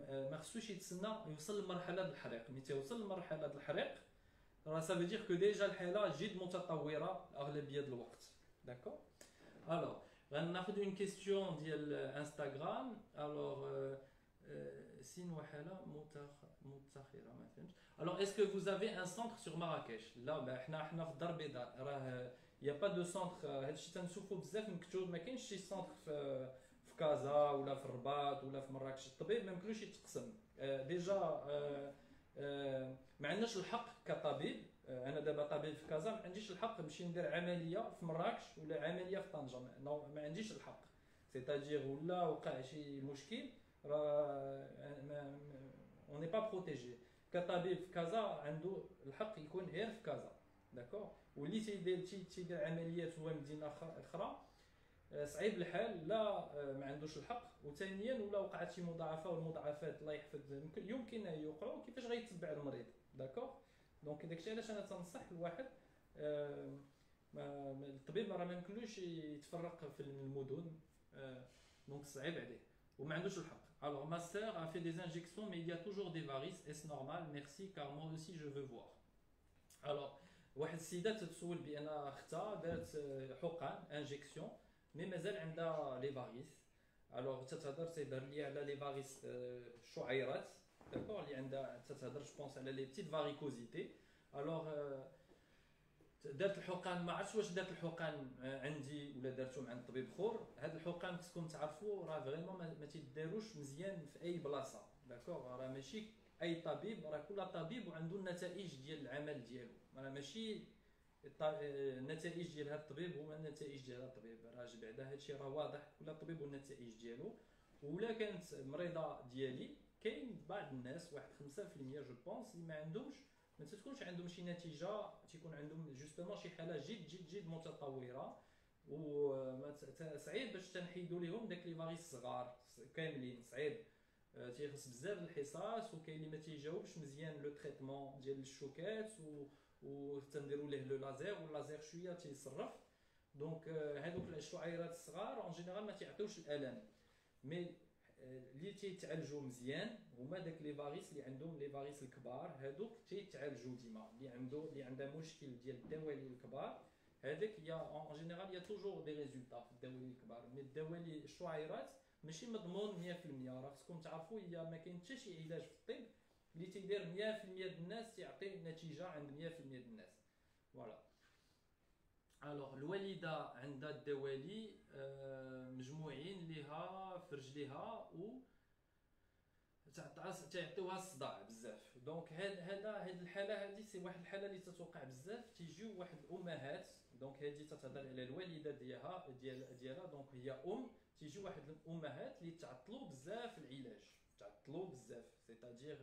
ما خصوش يتسنى يوصل لمرحله الحريق. ملي توصل لمرحله الحريق راه سا فو دير كو ديجا الحاله جد متطوره اغلبيه الوقت. داكور. الوغ غناخذ اون كيستيون ديال انستغرام. الوغ سين حاله متاخره ما فهمتش. الوغ اسكو فوز افي ان سونتر سور مراكش؟ لا، حنا في الدار البيضاء راه يا با دو سونتر. هادشي تنشوفو بزاف مكتوب، ما كاينش شي سونتر في كازا ولا في الرباط ولا في مراكش. الطبيب ما يمكنلوش يتقسم ديجا. ما عندناش الحق كطبيب. انا دابا طبيب في كازا، ما عنديش الحق نمشي ندير عمليه في مراكش ولا عمليه في طنجه. ما عنديش الحق. سيتاجير ولا وقع شي مشكل راه اون ني با بروتيجي. كطبيب في كازا عنده الحق يكون غير في كازا. داكور. واللي تيدير عمليات هو مدينه اخرى صعيب الحال، لا ما عندوش الحق. وثانيا ولا وقعت شي مضاعفه، والمضاعفات الله يحفظ يمكن يوقعوا، كيفاش غيتبع المريض؟ داكور. دونك داكشي علاش انا تنصح الواحد الطبيب راه ما يمكنلوش يتفرق في المدن. دونك صعيب عليه وما عندوش الحق. Alors ma sœur a fait des injections mais il y a toujours des varices. Est-ce normal? Merci car moi aussi je veux voir. Alors واحد السيده تتسول بان اختها دارت حقن انجكسيون مي مازال عندها لي فاريس. الوغ تيدار لي على لي فاريس شعيرات. داكور. اللي عندها تتهضر جو بونس على لي بتيت فاريكوزيتي. الوغ دارت الحقن، ما عرفتش واش دارت الحقن عندي ولا دارتهم عند طبيب اخر. هاد الحقن خصكم تعرفوا راه فريمون ما تيداروش مزيان في اي بلاصه. داكور. راه ماشي اي طبيب، راه كل طبيب وعنده النتائج ديال العمل ديالو. راه ماشي النتائج ديال هذا الطبيب هما النتائج ديال هذا الطبيب. راه بعدا هادشي راه واضح، كل طبيب والنتائج ديالو. ولا كانت مريضه ديالي كاين بعض الناس واحد 5% جو بونس اللي ما عندهمش، ما تكونش عندهم شي نتيجه، تيكون عندهم جوستومون شي حاله جد متطوره. وما صعيب باش تنحيدوا لهم داك لي فاريس صغار كاملين. صعيب. تيخص بزاف الحصص، وكاين اللي ما تيجاوبش مزيان لو تريتمون ديال الشوكات وتنديروا ليه لو لازير، واللازير شويه تيصرف. دونك هذوك الشعيرات الصغار اون جينيرال ما تيعطيوش الالم. مي اللي تيتعالجوا مزيان هما داك لي فاريس اللي عندهم لي فاريس الكبار. هذوك تيتعالجوا ديما. اللي عندها مشكل ديال الدوالي الكبار هذاك يا en général il y a toujours des résultats في الدوالي الكبار، مي الدوالي الشعيرات ماشي مضمون 100%. راه خصكم تعرفوا هي ما كاين حتى شي علاج في الطب اللي تيدير 100% د الناس يعطي نتيجه عند 100% د الناس. فوالا. الوغ الوالده عندها الدوالي مجموعين ليها في رجليها و تعطيوها الصداع بزاف. دونك هاد الحاله هادي سي واحد الحاله اللي تتوقع بزاف، تيجيو واحد الامهات. دونك هادي تتهضر على الوالده ديالها دونك هي تيجيو واحد الامهات اللي تعطلوا بزاف العلاج، تعطلوا بزاف سيتادير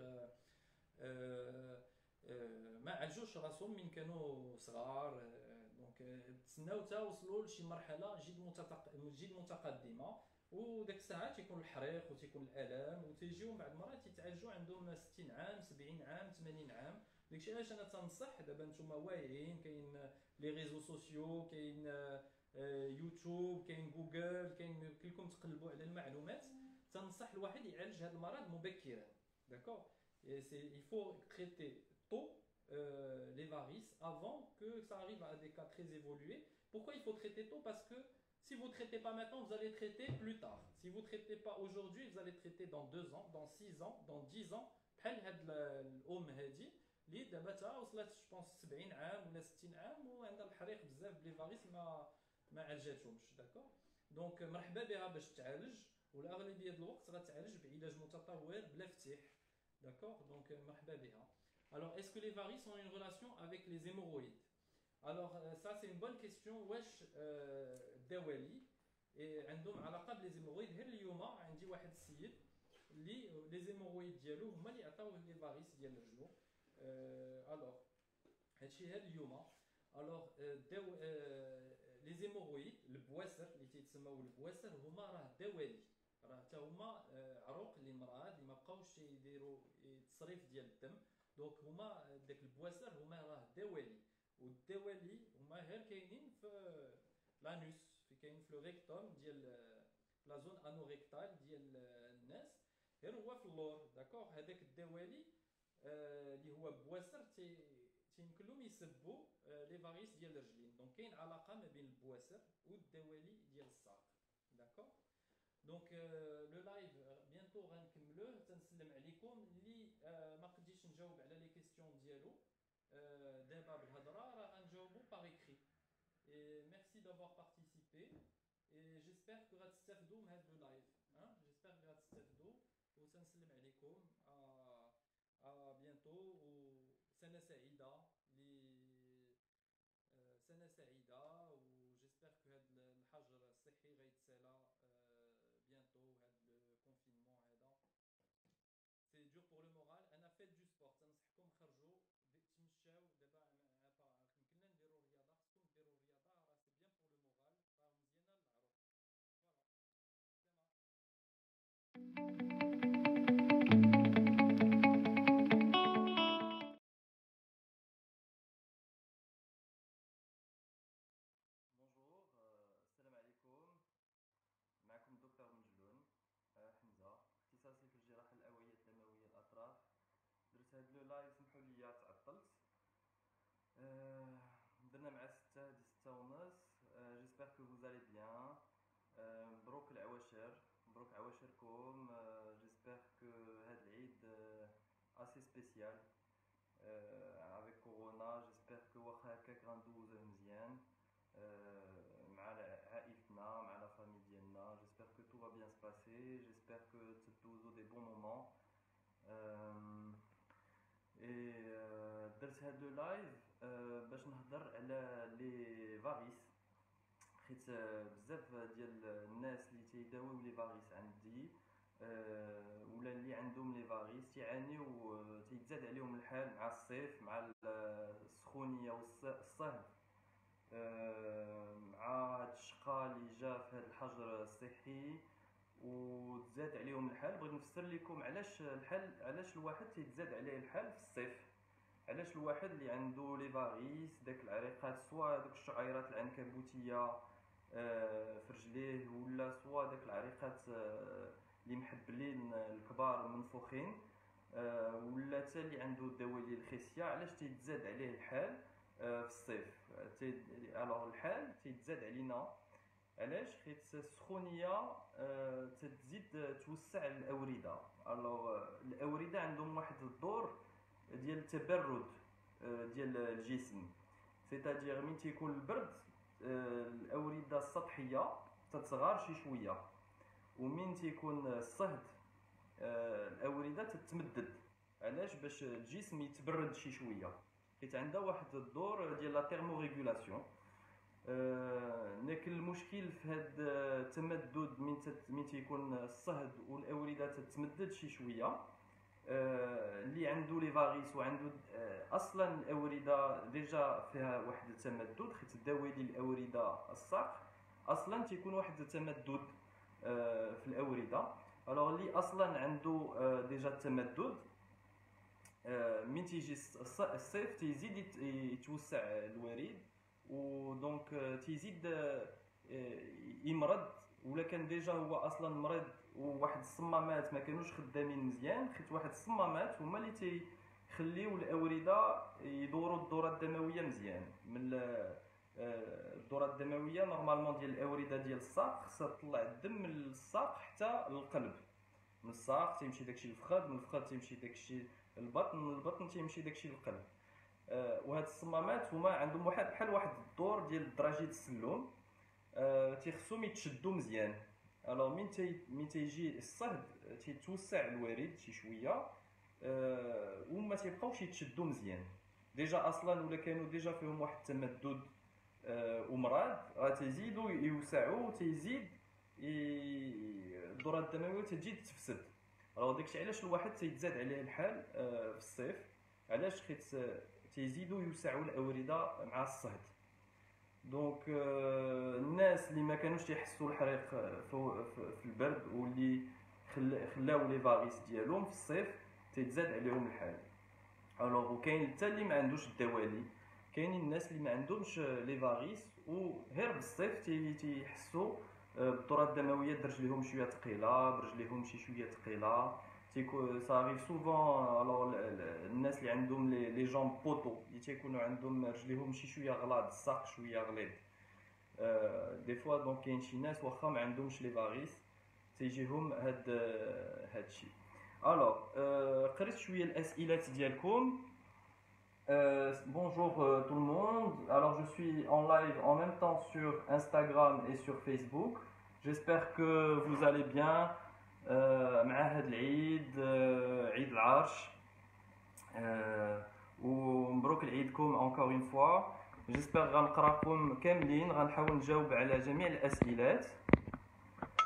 ما عالجوش راسهم من كانوا صغار. دونك تسناو تا وصلوا لشي مرحله جد متقدمه، وداك الساعه تيكون الحريق وتيكون الالم، وتيجيو بعض المرات يتعالجوا عندهم 60 عام 70 عام 80 عام. داكشي علاش انا تنصح دابا نتوما واعيين، كاين لي ريزو سوسيو، كاين يوتيوب، كاين جوجل، كاين كلكم تقلبوا على المعلومات. تنصح الواحد يعالج هذا المرض مبكرا. داكور. Il faut traiter tôt les varices avant que ça arrive à des cas très évolués. Pourquoi il faut traiter tôt? Parce que si vous ne traitez pas maintenant, vous allez traiter plus tard. Si vous ne traitez pas aujourd'hui, vous allez traiter dans 2 ans, dans 6 ans, dans 10 ans. بحال هاد الام هادي اللي دابا تا وصلت جو 70 عام ولا 60 عام وعندها الحريق بزاف بلي فاريس ما عالجاتهمش. داكور. دونك مرحبا بها باش تعالج، والاغلبيه ديال الوقت غتعالج بعلاج متطور بلا فتيح. D'accord. Donc, مرحبا بها. Alors, est-ce que les varices ont une relation avec les hémorroïdes? Alors, ça, c'est une bonne question. واش الدوالي عندهم علاقه بلي زيمورويد؟ غير اليوم عندي واحد السيد اللي لي زيمورويد ديالو هما اللي عطاوه لي فاريس ديال رجلو. الوغ هادشي هاد اليوم. الوغ لي زيمورويد البواسر اللي تيتسموا البواسر هما راه دوالي، راه حتى هما عروق للمرض اللي ما بقاوش يديروا التصريف ديال الدم. دونك هما داك البواسر هما راه دوالي، والدوالي هما غير كاينين في لانوس، كاين في لو ريكتوم ديال لا زون انوريكتال ديال الناس، غير هو في اللور. داكوغ. هذاك الدوالي اللي هو بواسر تيمكن لهم يسبوا لي فاريس ديال الرجلين. دونك كاين علاقه ما بين البواسر والدوالي ديال الساق. داكوغ. دونك لو لايف بيانتو غنكملوه. تنسلم عليكم اللي ما قديتش نجاوب على لي كيسيون ديالو دابا بالهضره راه غنجاوبو باغ ايكري. Et merci d'avoir participé et j'espère que غتستافدوا من هذا لو لايف. j'espère que غتستافدوا وتنسلم عليكم. بيانتو وسنه سعيده سنه سعيده، و j'espère que هذا الحجر الصحي غيتسالى بيانتو. هذا لو كونفينمون هذا سي دور بور لو مورال. انا فيت دو سبور، تنصحكم خرجوا تمشاو دابا. يمكننا نديروا رياضه، خصكم ديروا رياضه، راه سي بيان بور لو مورال، راه مزيانه للعروق. فوالا. بونجور، السلام عليكم. معكم الدكتور مجلون حمزه، اختصاصي في الجراحه الاوعيه الدمويه الاطراف. درت هاد لو لايف، سمحوا لي تعطلت. درنا مع 6 هادي 6 ونص. جيسبر كو فوز الي بيان. مبروك العواشر، مبروك عواشركم. جيسبر كو هاد العيد اسي سبيسيال افيك كورونا. جيسبر كو واخا هكاك غندوزوه مزيان مع عائلتنا مع لا فامي ديالنا. جيسبر كو تو فا بيان سباسي. جيسبر كو تدوزو دي بون مومون. اي درت هاد لو لايف باش نهضر على لي فاريس، حيت بزاف ديال الناس اللي تيداويو لي فاريس عندي ولا اللي عندهم لي فاريس تيعانيو، تيتزاد عليهم الحال مع الصيف، مع السخونيه والصهد، مع هاد الشقا اللي جا في هاد الحجر الصحي وتزاد عليهم الحال. بغيت نفسر لكم علاش الواحد تيتزاد عليه الحال في الصيف. علاش الواحد اللي عنده لي فاريس داك العريقات، سواء دوك الشعيرات العنكبوتيه في رجليه، ولا سواء داك العريقات اللي محبلين الكبار منفوخين، ولا حتى اللي عنده الدوالي الخصيه، علاش تيتزاد عليه الحال في الصيف. الوغ الحال تيتزاد علينا. علاش؟ حيت السخونيه تزيد توسع الاورده. الوغ الاورده عندهم واحد الدور ديال التبرد ديال الجسم، سيتادير من تيكون البرد الاورده السطحيه تتصغر شي شويه، ومن تيكون الصهد الاورده تتمدد. علاش؟ باش الجسم يتبرد شي شويه، حيت عندها واحد الدور ديال لا ثيرموريغولاسيون. لكن المشكل في هذا التمدد من تيكون الصهد والاورده تتمدد شي شويه، اللي عنده لي فاريس وعنده اصلا الاورده ديجا فيها واحد التمدد، حيت الدوالي الاورده الساق اصلا تيكون واحد التمدد في الاورده. الوغ اللي اصلا عنده ديجا التمدد، من تيجي الصيف تيزيد يتوسع الوريد، ودونك تيزيد يمرض. ولا كان ديجا هو اصلا مريض وواحد الصمامات ما كانوش خدامين مزيان، حيت واحد الصمامات هما اللي تيخليو الاورده يدوروا الدوره الدمويه مزيان. من الدوره الدمويه نورمالمون ديال الاورده ديال الساق خصها تطلع الدم من الساق حتى للقلب، من الساق تيمشي داكشي للفخذ، من الفخذ تيمشي داكشي للبطن، من البطن تيمشي داكشي للقلب. وهاد الصمامات هما عندهم بحال واحد الدور ديال دراجية السلوم، تيخصهم يتشدوا مزيان. الوغ من تيجي الصهد تيتوسع الوريد شي شويه، وما تيبقاوش يتشدوا مزيان. ديجا اصلا ولا كانوا ديجا فيهم واحد التمدد ومرض، راه تيزيدوا يوسعوا، تيزيد الدوره الدمويه تزيد تفسد. الوغ داكشي علاش الواحد تيتزاد عليه الحال في الصيف. علاش؟ حيت تيزيدوا يوسعوا الاورده مع الصهد. دونك الناس اللي ما كانوش تيحسوا الحريق في البرد واللي خلاو لي فاريس ديالهم في الصيف تيتزاد عليهم الحال. الوغ وكاين حتى اللي ما عندوش الدوالي، كاينين الناس اللي ما عندهمش لي فاريس وغير بالصيف تيحسوا بالدوره الدمويه برجليهم شويه ثقيله، برجليهم شي شويه ثقيله. صافي سوفون. الوغ الناس اللي عندهم لي جامب بوطو اللي تيكونوا عندهم رجليهم شي شويه غلاض، الساق شويه غليظ دي فوا. دونك كاين شي ناس واخا ما عندهمش لي فاريس تيجيهم هادشي. الوغ قريت شويه الاسئله ديالكم. Bonjour tout le monde. Alors je suis en live en même temps sur Instagram et sur Facebook. J'espère que vous allez bien. مع هاد العيد، عيد العرش، ومبروك لعيدكم encore une fois. J'espère غنقراكم كاملين، غنحاول نجاوب على جميع الاسئلات.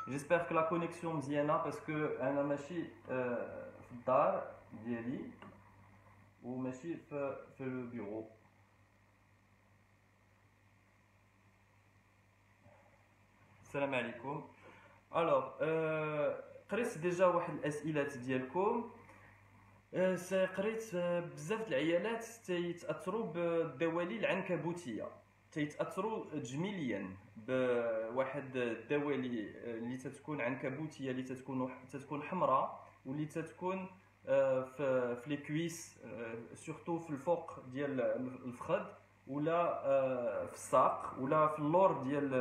J'espère que la connexion مزيانه باسكو انا ماشي في الدار ديالي وماشي في البيرو. السلام عليكم. الوغ قريت ديجا واحد الاسئله ديالكم. قريت بزاف د العيالات تيتاثروا بالدوالي العنكبوتيه، تيتاثروا تجميليا بواحد الدوالي اللي تتكون عنكبوتيه، اللي تتكون حمراء، واللي تتكون في لي كويس، سورتو في الفوق ديال الفخذ، ولا في الساق، ولا في اللور ديال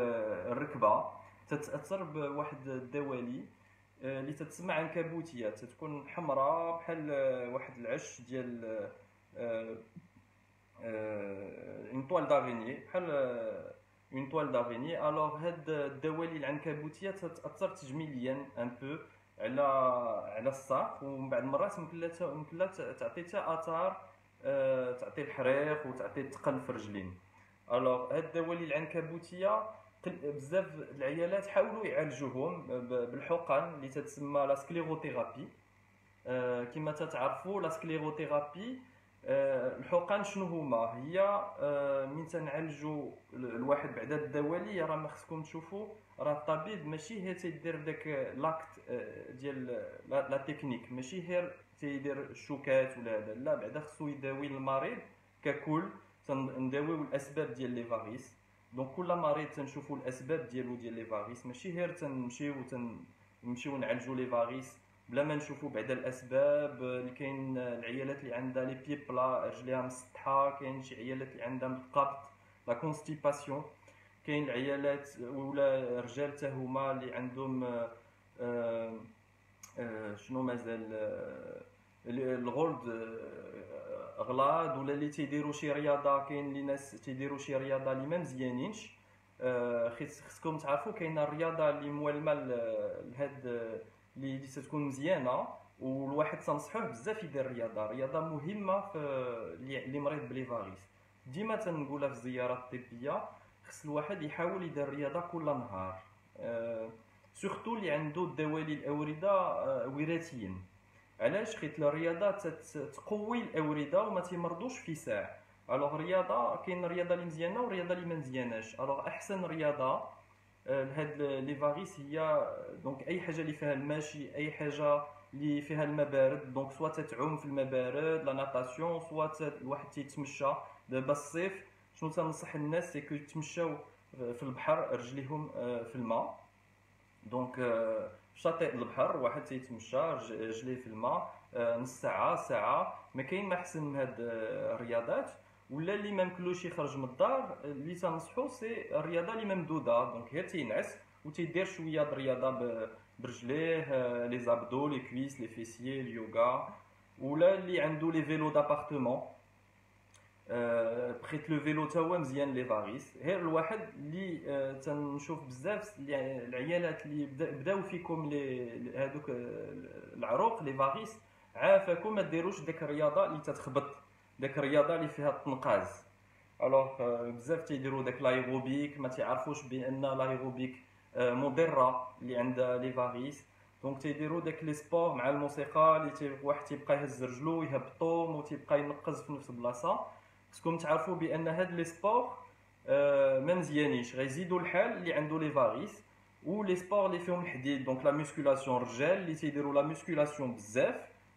الركبه. تتاثر بواحد الدوالي اللي تتسمى عنكبوتيه، تتكون حمراء بحال واحد العش ديال اون طوال داريني، بحال اون طوال داريني. الوغ هاد الدوالي العنكبوتيه تتاثر تجميليا ان بو على الساق، ومن بعد مرات يمكن تعطي حتى اثار، تعطي الحريق وتعطي الثقل في الرجلين. الوغ هاد الدوالي العنكبوتيه بزاف العيالات حاولوا يعالجوهم بالحقن اللي تتسمى لا سكليروثيرابي. كما تتعرفوا لا سكليروثيرابي، الحقن شنو هما؟ هي من تنعالجوا الواحد بعد الدوالي، راه ما خصكم تشوفوا راه الطبيب ماشي هي تيدير داك لاكت ديال لا تكنيك، ماشي هي تيدير الشوكات ولا هذا، لا بعدا خصو يداوي المريض ككل. تنداويو الاسباب ديال لي فاريس، دونك كل مريض تنشوفوا الاسباب ديالو ديال لي فاريس، ماشي غير تنمشيو نعالجوا لي فاريس بلا ما نشوفوا بعدا الاسباب. اللي كاين العيالات اللي عندها لي بي بلا رجليها مسطحه، كاين شي عيالات اللي عندها القبط لا كونستيباسيون. كاين العيالات ولا الرجال حتى هما اللي عندهم شنو مازال الغولد غلاض، ولا اللي تيديروا شي رياضه. كاين اللي ناس تيديروا شي رياضه اللي ما مزيانينش. خصكم تعرفوا كاينه الرياضه اللي موالمه لهاد اللي تكون مزيانه، والواحد تنصحوه بزاف يدير رياضه مهمه في اللي مريض بلي فاريس. ديما تنقولها في الزيارات الطبيه، خص الواحد يحاول يدير رياضه كل نهار، سورتو اللي عنده الدوالي الاورده وراثيين. علاش؟ حيت الرياضه تقوي الاورده وما تيمرضوش في ساعه. الوغ رياضه، كاين الرياضه اللي مزيانه والرياضه اللي ما مزياناش. الوغ احسن رياضه لهاد لي فاريس هي دونك اي حاجه اللي فيها المشي، اي حاجه اللي فيها الماء بارد. دونك سوا تتعوم في الماء بارد لا ناتاسيون، سوا الواحد تيتمشى. دابا الصيف شنو تنصح الناس سي كو يتمشاو في البحر رجليهم في الماء. دونك في شاطئ البحر واحد تيتمشى رجليه في الماء نص ساعه ساعه. ما كاين ما احسن من هاد الرياضات. ولا اللي ما مكلوش يخرج من الدار، اللي تنصحو سي الرياضه اللي ممدوده. دونك غير تينعس وتيدير شويه د الرياضه برجليه، لي زابدو، لي كويس، لي فيسيي، اليوغا. ولا اللي عنده لي فيلو دابارتمون، بخيت لو فيلو تا هو مزيان لي فاريس. غير الواحد اللي تنشوف بزاف العيالات اللي بداو فيكم هذوك العروق لي فاريس، عافاكم ما ديروش ديك الرياضه اللي تتخبط، داك الرياضه اللي فيها التنقاز. الوغ بزاف تيديروا داك لايروبيك، ما تعرفوش بان لايروبيك مضره اللي عندها لي فاريس. دونك تيديروا داك لي سبور مع الموسيقى اللي واحد تيبقى يهز رجلو يهبطو وتيبقى ينقز في نفس البلاصه. خصكم تعرفوا بان هاد لي سبور ما مزيانيش، غيزيدوا الحال اللي عنده لي فاريس. و لي سبور اللي فيهم الحديد، دونك لا ميسكولاسيون، الرجال اللي تيديروا لا ميسكولاسيون بزاف.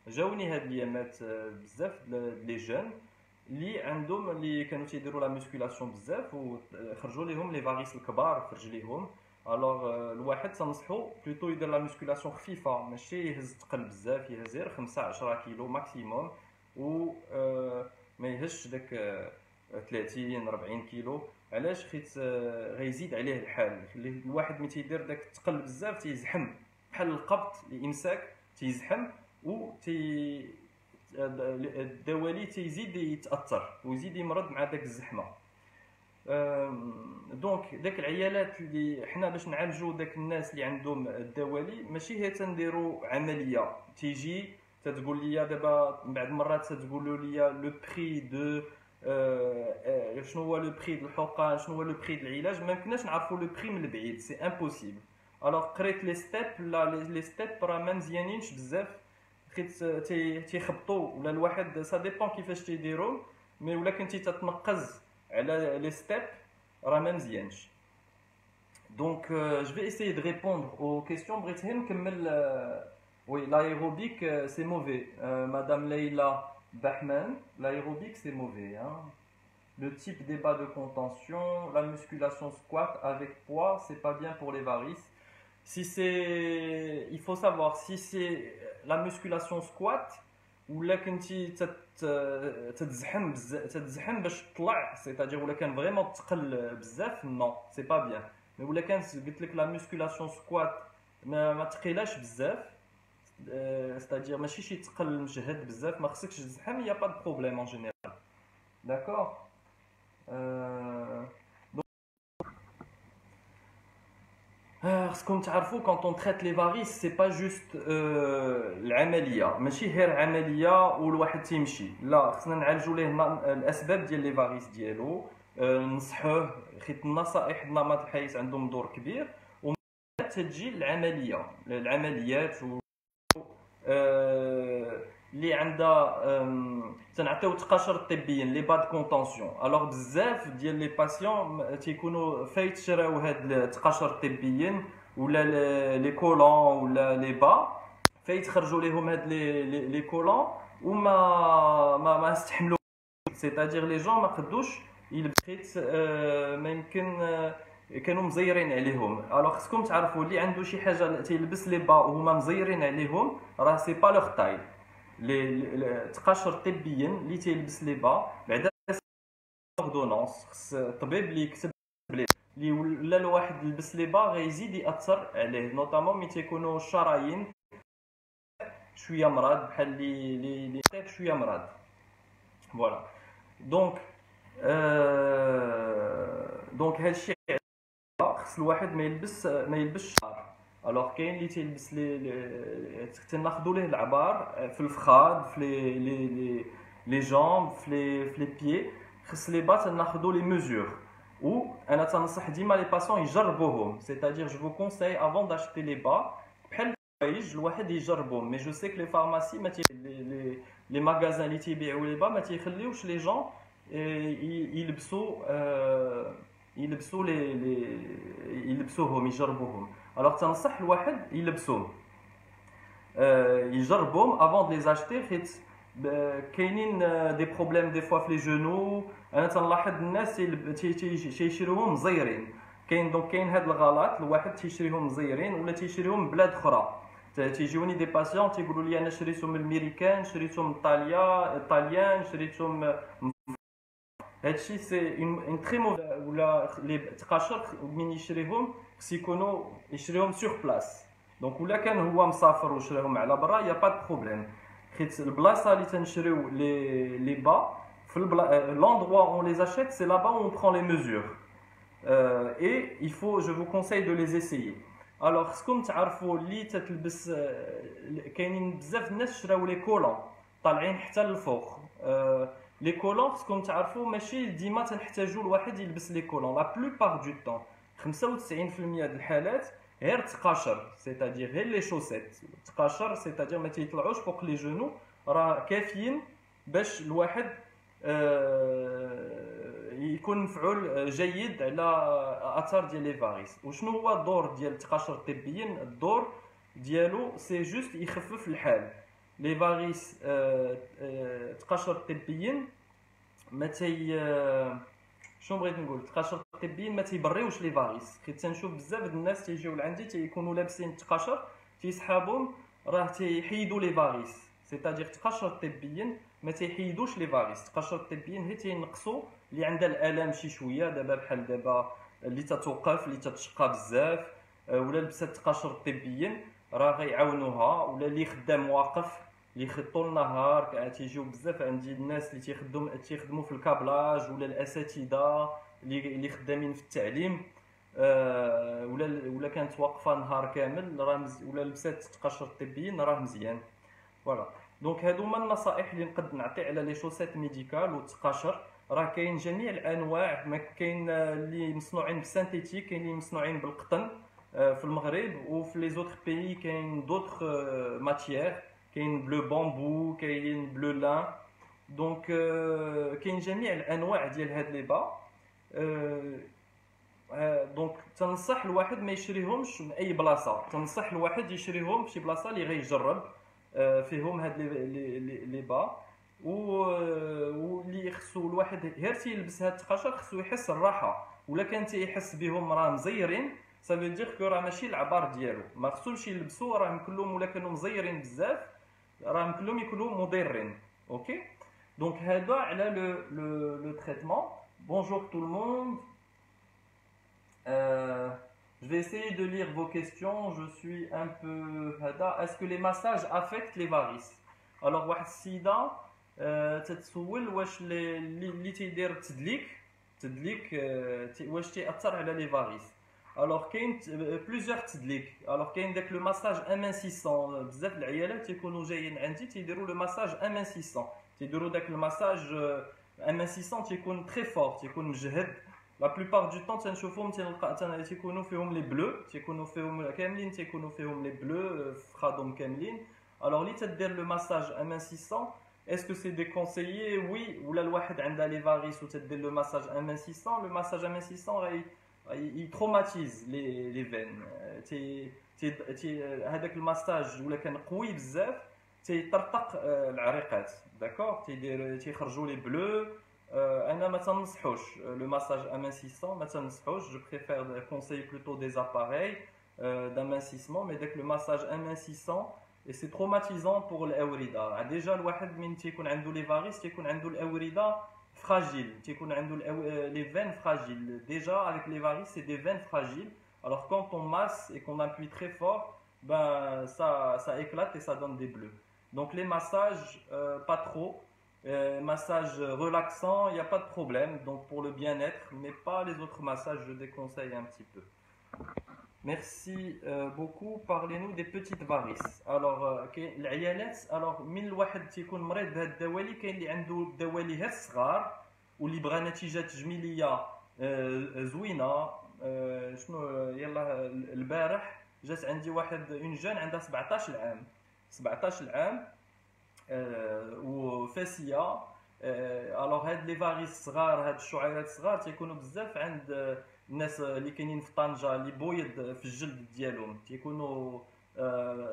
جاوني هاد الايامات بزاف لي جون اللي عندهم اللي كانوا تيديروا لا ميسكولاسيون بزاف وخرجوا لهم لي فاريس الكبار في رجليهم. الوغ الواحد تنصحو بلوتو يدير لا ميسكولاسيون خفيفه، ماشي يهز ثقل بزاف، يهز غير 5-10 كيلو ماكسيموم، و ما يهزش داك 30-40 كيلو. علاش؟ حيت غيزيد عليه الحال. الواحد ملي تيدير داك الثقل بزاف تيزحم، بحال القبض الامساك تيزحم، و الدوالي تيزيد يتاثر ويزيد يمرض مع داك الزحمه. دونك داك العيالات اللي حنا باش نعالجوا داك الناس اللي عندهم الدوالي، ماشي هي تنديروا عمليه تيجي تتقول لي دابا بعض المرات تتقولوا لي لو بري دو شنو هو لو بري د الحقن، شنو هو لو بري د العلاج. ما يمكنناش نعرفوا لو بري من البعيد، سي امبوسيبل. الوغ قريت لي ستيب، لا لي ستيب راه ما مزيانينش بزاف، حيت تيخبطوا ولا الواحد سا ديبون كيفاش تيديروا. مي ولا كنتي تتنقز على لي ستيب راه ما مزيانش. دونك جو في اسيي دو ريبوندر او كيسيون. بغيت غير نكمل. وي l'aérobic c'est mauvais. Madame Leila Bahman, l'aérobic c'est mauvais. Le type des bas de contention, la musculation squat avec poids, c'est pas bien pour les varices. Si c'est, il faut savoir si c'est la musculation squat ou là كنتي تتزحم باش تطلع، c'est-à-dire ولا كان فريمون تقل بزاف، non c'est pas bien. mais ولا كان قلت لك la musculation squat ما تقيلاش بزاف، c'est-à-dire ماشي شي تقل مجهد بزاف، ما خصكش تزحم، y a pas de problème en général. D'accord. خصكم تعرفوا quand on traite les varices c'est pas juste العمليه، ماشي غير عمليه والواحد تيمشي، لا خصنا نعالجوا ليه الاسباب ديال لي فاريس ديالو، ننصحوه. حيت النصائح نمط الحياه عندهم دور كبير، ومن بعد تجي العمليات اللي عندها تنعطيو التقاشر الطبيين لي باد كونطونسيون. الوغ بزاف ديال لي باسيون تيكونوا فايت شراو هاد التقاشر الطبيين ولا لي كولون ولا لي با، فايت خرجوا ليهم هاد لي كولون وما استحملوا، سيتادير لي جون ما قدوش يلبسوا، ما يمكن كانوا مزيرين عليهم. الوغ خصكم تعرفوا اللي عنده شي حاجه تيلبس لي با وهما مزيرين عليهم راه سي با لوغ تاي. لي التقاشر الطبيين اللي تيلبس لي با بعدا اوردونونس، خص الطبيب اللي يكتب اللي ولا الواحد يلبس لي با غيزيد ياثر عليه، نوطامون ملي تيكونوا الشرايين شويه مرض بحال اللي شويه مرض. فوالا دونك هادشي خص الواحد ما يلبسش شعر. الوغ كاين اللي تيلبس تناخذوا ليه العبار في الفخاد، في لي جامب، في لي بيي. خص لي با تناخذوا لي ميزور، و انا تنصح ديما لي باسون يجربوهم. سيتادير جو فو كونساي افون داشتي لي با بحال الحوايج الواحد يجربهم. مي جو سي كو لي فارماسي ما لي ماغازان اللي تيبيعوا لي با ما تيخليوش لي جون يلبسوهم يجربوهم. الوغ تنصح الواحد يلبسوهم يجربوهم افون دو لي زاشتي، حيت كاينين دي بروبليم دي فوا في لي جونو. انا تنلاحظ الناس تيشريوهم مزيرين. كاين هاد الغلط، الواحد تيشريهم مزيرين ولا تيشريهم من بلاد اخرى. تيجوني دي باسيون تيقولوا لي انا شريتهم من الميريكان، شريتهم من طاليان، شريتهم. هادشي سي اون تري ولا لي تقاشر من يشريهم خص يكونوا يشريهم سور بلاص. دونك ولا كان هو مسافر وشريهم على برا يا با دو بروبليم، حيت البلاصه اللي تنشريو لي با في l'endroit où on les achète, c'est là-bas où on prend les mesures. Et je vous conseille de les essayer. Alors, خصكم تعرفوا اللي تتلبس كاينين بزاف الناس شراو لي كولون طالعين حتى للفوق. لي كولون خصكم تعرفوا ماشي ديما تنحتاجوا الواحد يلبس لي كولون. لا بلوبار دو طون 95% ديال الحالات غير تقاشر، سيتادير غير لي شوسيت تقاشر، سيتادير ما تيطلعوش فوق لي جونو، راه كافيين باش الواحد يكون مفعول جيد على اثار ديال لي فاريس. وشنو هو الدور ديال التقاشر الطبيين؟ الدور ديالو سي جوست يخفف الحال. لي فاريس التقاشر الطبيين ما تي شنو بغيت نقول، التقاشر الطبيين ما تيبريوش لي فاريس. حيت تنشوف بزاف د الناس تيجيو لعندي تيكونوا لابسين التقاشر تيسحابهم راه تيحيدوا لي فاريس. سيتادير التقاشر الطبيين ما تيحيدوش لي فاريس. التقاشر الطبيين هي تينقصوا اللي عندها الالام شي شويه، دابا بحال دابا اللي تتوقف اللي تتشقى بزاف ولا لبسات التقاشر الطبيين راه غيعاونوها، ولا اللي خدام واقف اللي خدطوا النهار. تيجيو بزاف عندي الناس اللي تيخدموا في الكابلاج، ولا الاساتذه اللي خدامين في التعليم، ولا كانت واقفه نهار كامل راه ولا لبسات التقاشر الطبيين راه مزيان. فوالا دونك هادو هما النصائح اللي نقد نعطي على لي شوسيت ميديكال والتقاشر. راه كاين جميع الانواع، ما كاين اللي مصنوعين بالسانتيتيك، كاين اللي مصنوعين بالقطن في المغرب، وفي لي زوتر بيي كاين دوطخ ماتيير، كاين بلو بامبو، كاين بلو لان. دونك كاين جميع الانواع ديال هاد لي با. دونك تنصح الواحد ما يشريهمش من اي بلاصه، تنصح الواحد يشريهم في شي بلاصه اللي غيجرب فيهم هاد لي با. واللي خصو الواحد غير تيلبس هاد التقاشر خصو يحس الراحه، ولا كان تيحس بهم راه مزيرين صافي دير كو راه ماشي العبار ديالو، ما خصوش يلبسوا راه كلهم ولا كانوا مزيرين بزاف راه كلهم يكونوا مضرين. اوكي دونك هذا على لو تريتمون. Bonjour tout le monde. Je vais essayer de lire vos questions. Je suis un peu... Est-ce que les massages affectent les varices? Alors, واحد السيدة تتسول واش اللي تيدير التدليك واش تيأثر على لي فاريس. الوغ كاين بليزيور تدليك. الوغ كاين داك لو مساج امانسيسون، بزاف العيالات تيكونوا جايين عندي تيديروا لو مساج امانسيسون، تيديروا داك المساج امانسيسون تيكون تري فور، تيكون مجهد. لا بلوبار دو طون تنشوفهم تيكونوا فيهم لي بلو، تيكونوا فيهم كاملين، تيكونوا فيهم لي بلو فخادهم كاملين. الوغ لي تدير لو مساج امانسيسون اسكو سي ديكونسيي؟ وي. ولا الواحد عندها لي فاريس وتدير لو مساج امانسيسون، لو مساج امانسيسون يتروماتيز لي فين. هذاك المساج ولا كان قوي بزاف تيطرطق العريقات، داكور، تيخرجوا لي بلو. انا ما تنصحوش لو مساج امانسيسون، ما تنصحوش. جو بريفير كونساي بلوتو دي زاباري d'amincissement. Mais dès que le massage amincissant et c'est traumatisant pour الأوردة. déjà الواحد من تيكون عنده لي فاريس تيكون عنده الأوردة fragile. Les veines fragiles. Déjà, avec les varices, c'est des veines fragiles. Alors, quand on masse et qu'on appuie très fort, ben, ça éclate et ça donne des bleus. Donc, les massages, pas trop. Massage relaxant, il n'y a pas de problème. Donc, pour le bien-être, mais pas les autres massages, je déconseille un petit peu. Merci beaucoup. Parlez-nous des petites varices. Alors, العيالات alors من الواحد تيكون مريض بهاد الدوالي كاين اللي عنده الدوالي غير الصغار واللي بغى نتيجة تجميلية زوينة. شنو يلا البارح جات عندي واحد اون جون عندها 17 عام 17 عام وفاسيه. الوغ هاد لي فاريس صغار، هاد الشعيرات الصغار تيكونوا بزاف عند الناس اللي كاينين في طنجه اللي بويض في الجلد ديالهم، تيكونوا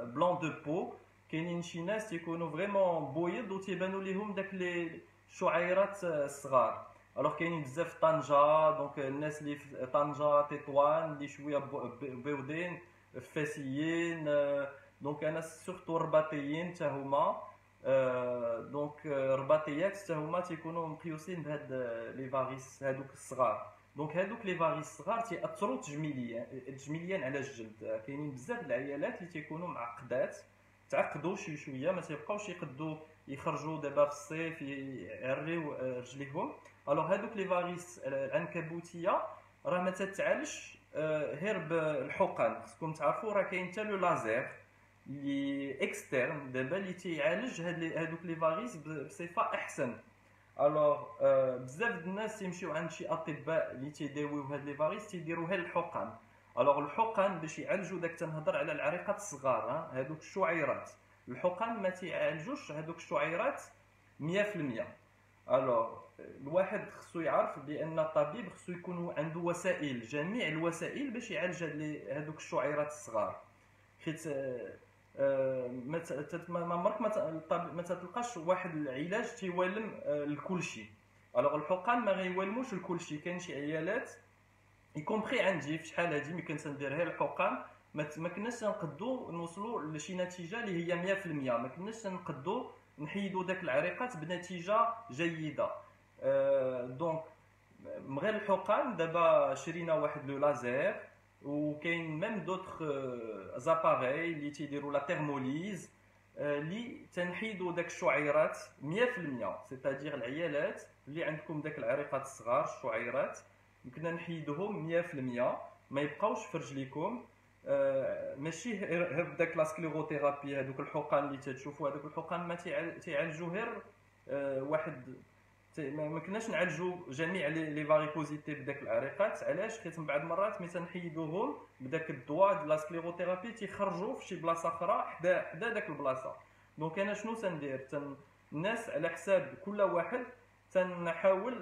بلون دو بو. كاينين شي ناس تيكونوا فريمون بويض وتيبانوا ليهم داك لي الشعيرات الصغار. الوغ كاينين بزاف في طنجه، دونك الناس اللي في طنجه تطوان اللي شويه بيوضين فاسيين، دونك انا سورتو رباطيين حتى هما. دونك رباطيات حتى هما تيكونوا مقيوسين بهاد لي فاريس هادوك الصغار. دونك هادوك لي فاريس الصغار تيأثروا تجميليا على الجلد. كاينين بزاف د العيالات اللي تيكونوا معقدات، تعقدوا شويه ما تيبقاوش يقدوا يخرجوا دابا في الصيف يعريو رجليهم. الوغ هادوك لي فاريس العنكبوتيه راه ما تتعالجش غير بالحقن. خصكم تعرفوا راه كاين حتى لو لازير اللي اكسترن دابا اللي تيعالج هادوك لي فاريس بصفه احسن. الوغ بزاف د الناس تيمشيو عند شي اطباء اللي تيداويو هاد لي فاريس تيديروا غير الحقن. الوغ الحقن باش يعالجوا داك، تنهضر على العريقات الصغار، هادوك الشعيرات. الحقن ما تيعالجوش هادوك الشعيرات 100%. الوغ الواحد خصو يعرف بان الطبيب خصو يكون عنده وسائل، جميع الوسائل باش يعالج هادوك الشعيرات الصغار. حيت ما عمرك ما تلقاش واحد العلاج تيوالم لكلشي. الوغ الحقن ما غيوالموش لكلشي. كاين شي عيالات يكومبري عندي في شحال هادي ملي كنت ندير غير الحقن ما كناش نقدو نوصلوا لشي نتيجه اللي هي 100%. ما كناش نقدو نحيدوا داك العريقات بنتيجه جيده. دونك من غير الحقن دابا شرينا واحد لو لازير، وكاين ميم دوطخ زاباري اللي تيديروا لا تيرموليز اللي تنحيدوا داك الشعيرات 100%. سيتادير العيالات اللي عندكم داك العريقات الصغار الشعيرات يمكن نحيدوهم 100%، ما يبقاوش في رجليكم. ماشي غير بداك لا سكليروثيرابي. هذوك الحقن اللي تتشوفوا هذوك الحقن ما تيعالجوا غير واحد. ما كناش نعالجوا جميع لي فاريكوزيتي بداك العريقات. علاش؟ حيت من بعض المرات ملي تنحيدوهم بداك الدواء ديال لا سكليروثيرابي تيخرجوا في شي بلاصه اخرى حدا داك البلاصه. دونك انا شنو تندير؟ الناس على حساب كل واحد تنحاول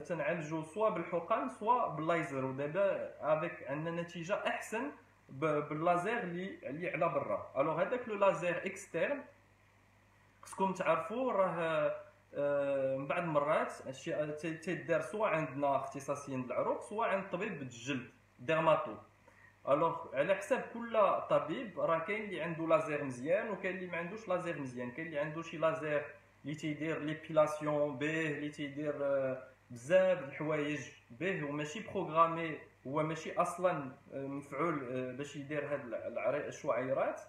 تنعالجوا سواء بالحقن سواء باللايزر. ودابا افيك عندنا نتيجه احسن باللازير اللي على برا. الوغ هذاك لو لازير اكسترن خصكم تعرفوا راه من بعض المرات تيدار سواء عندنا اختصاصيين العروق سواء عند طبيب الجلد ديرماتو. الوغ على حساب كل طبيب راه كاين اللي عنده لازير مزيان وكاين اللي ما عندوش لازير مزيان. كاين اللي عنده شي لازير اللي تيدير ليبيلاسيون به، اللي تيدير بزاف د الحوايج به وماشي بروغرامي، هو ماشي اصلا مفعول باش يدير هاد الشعيرات.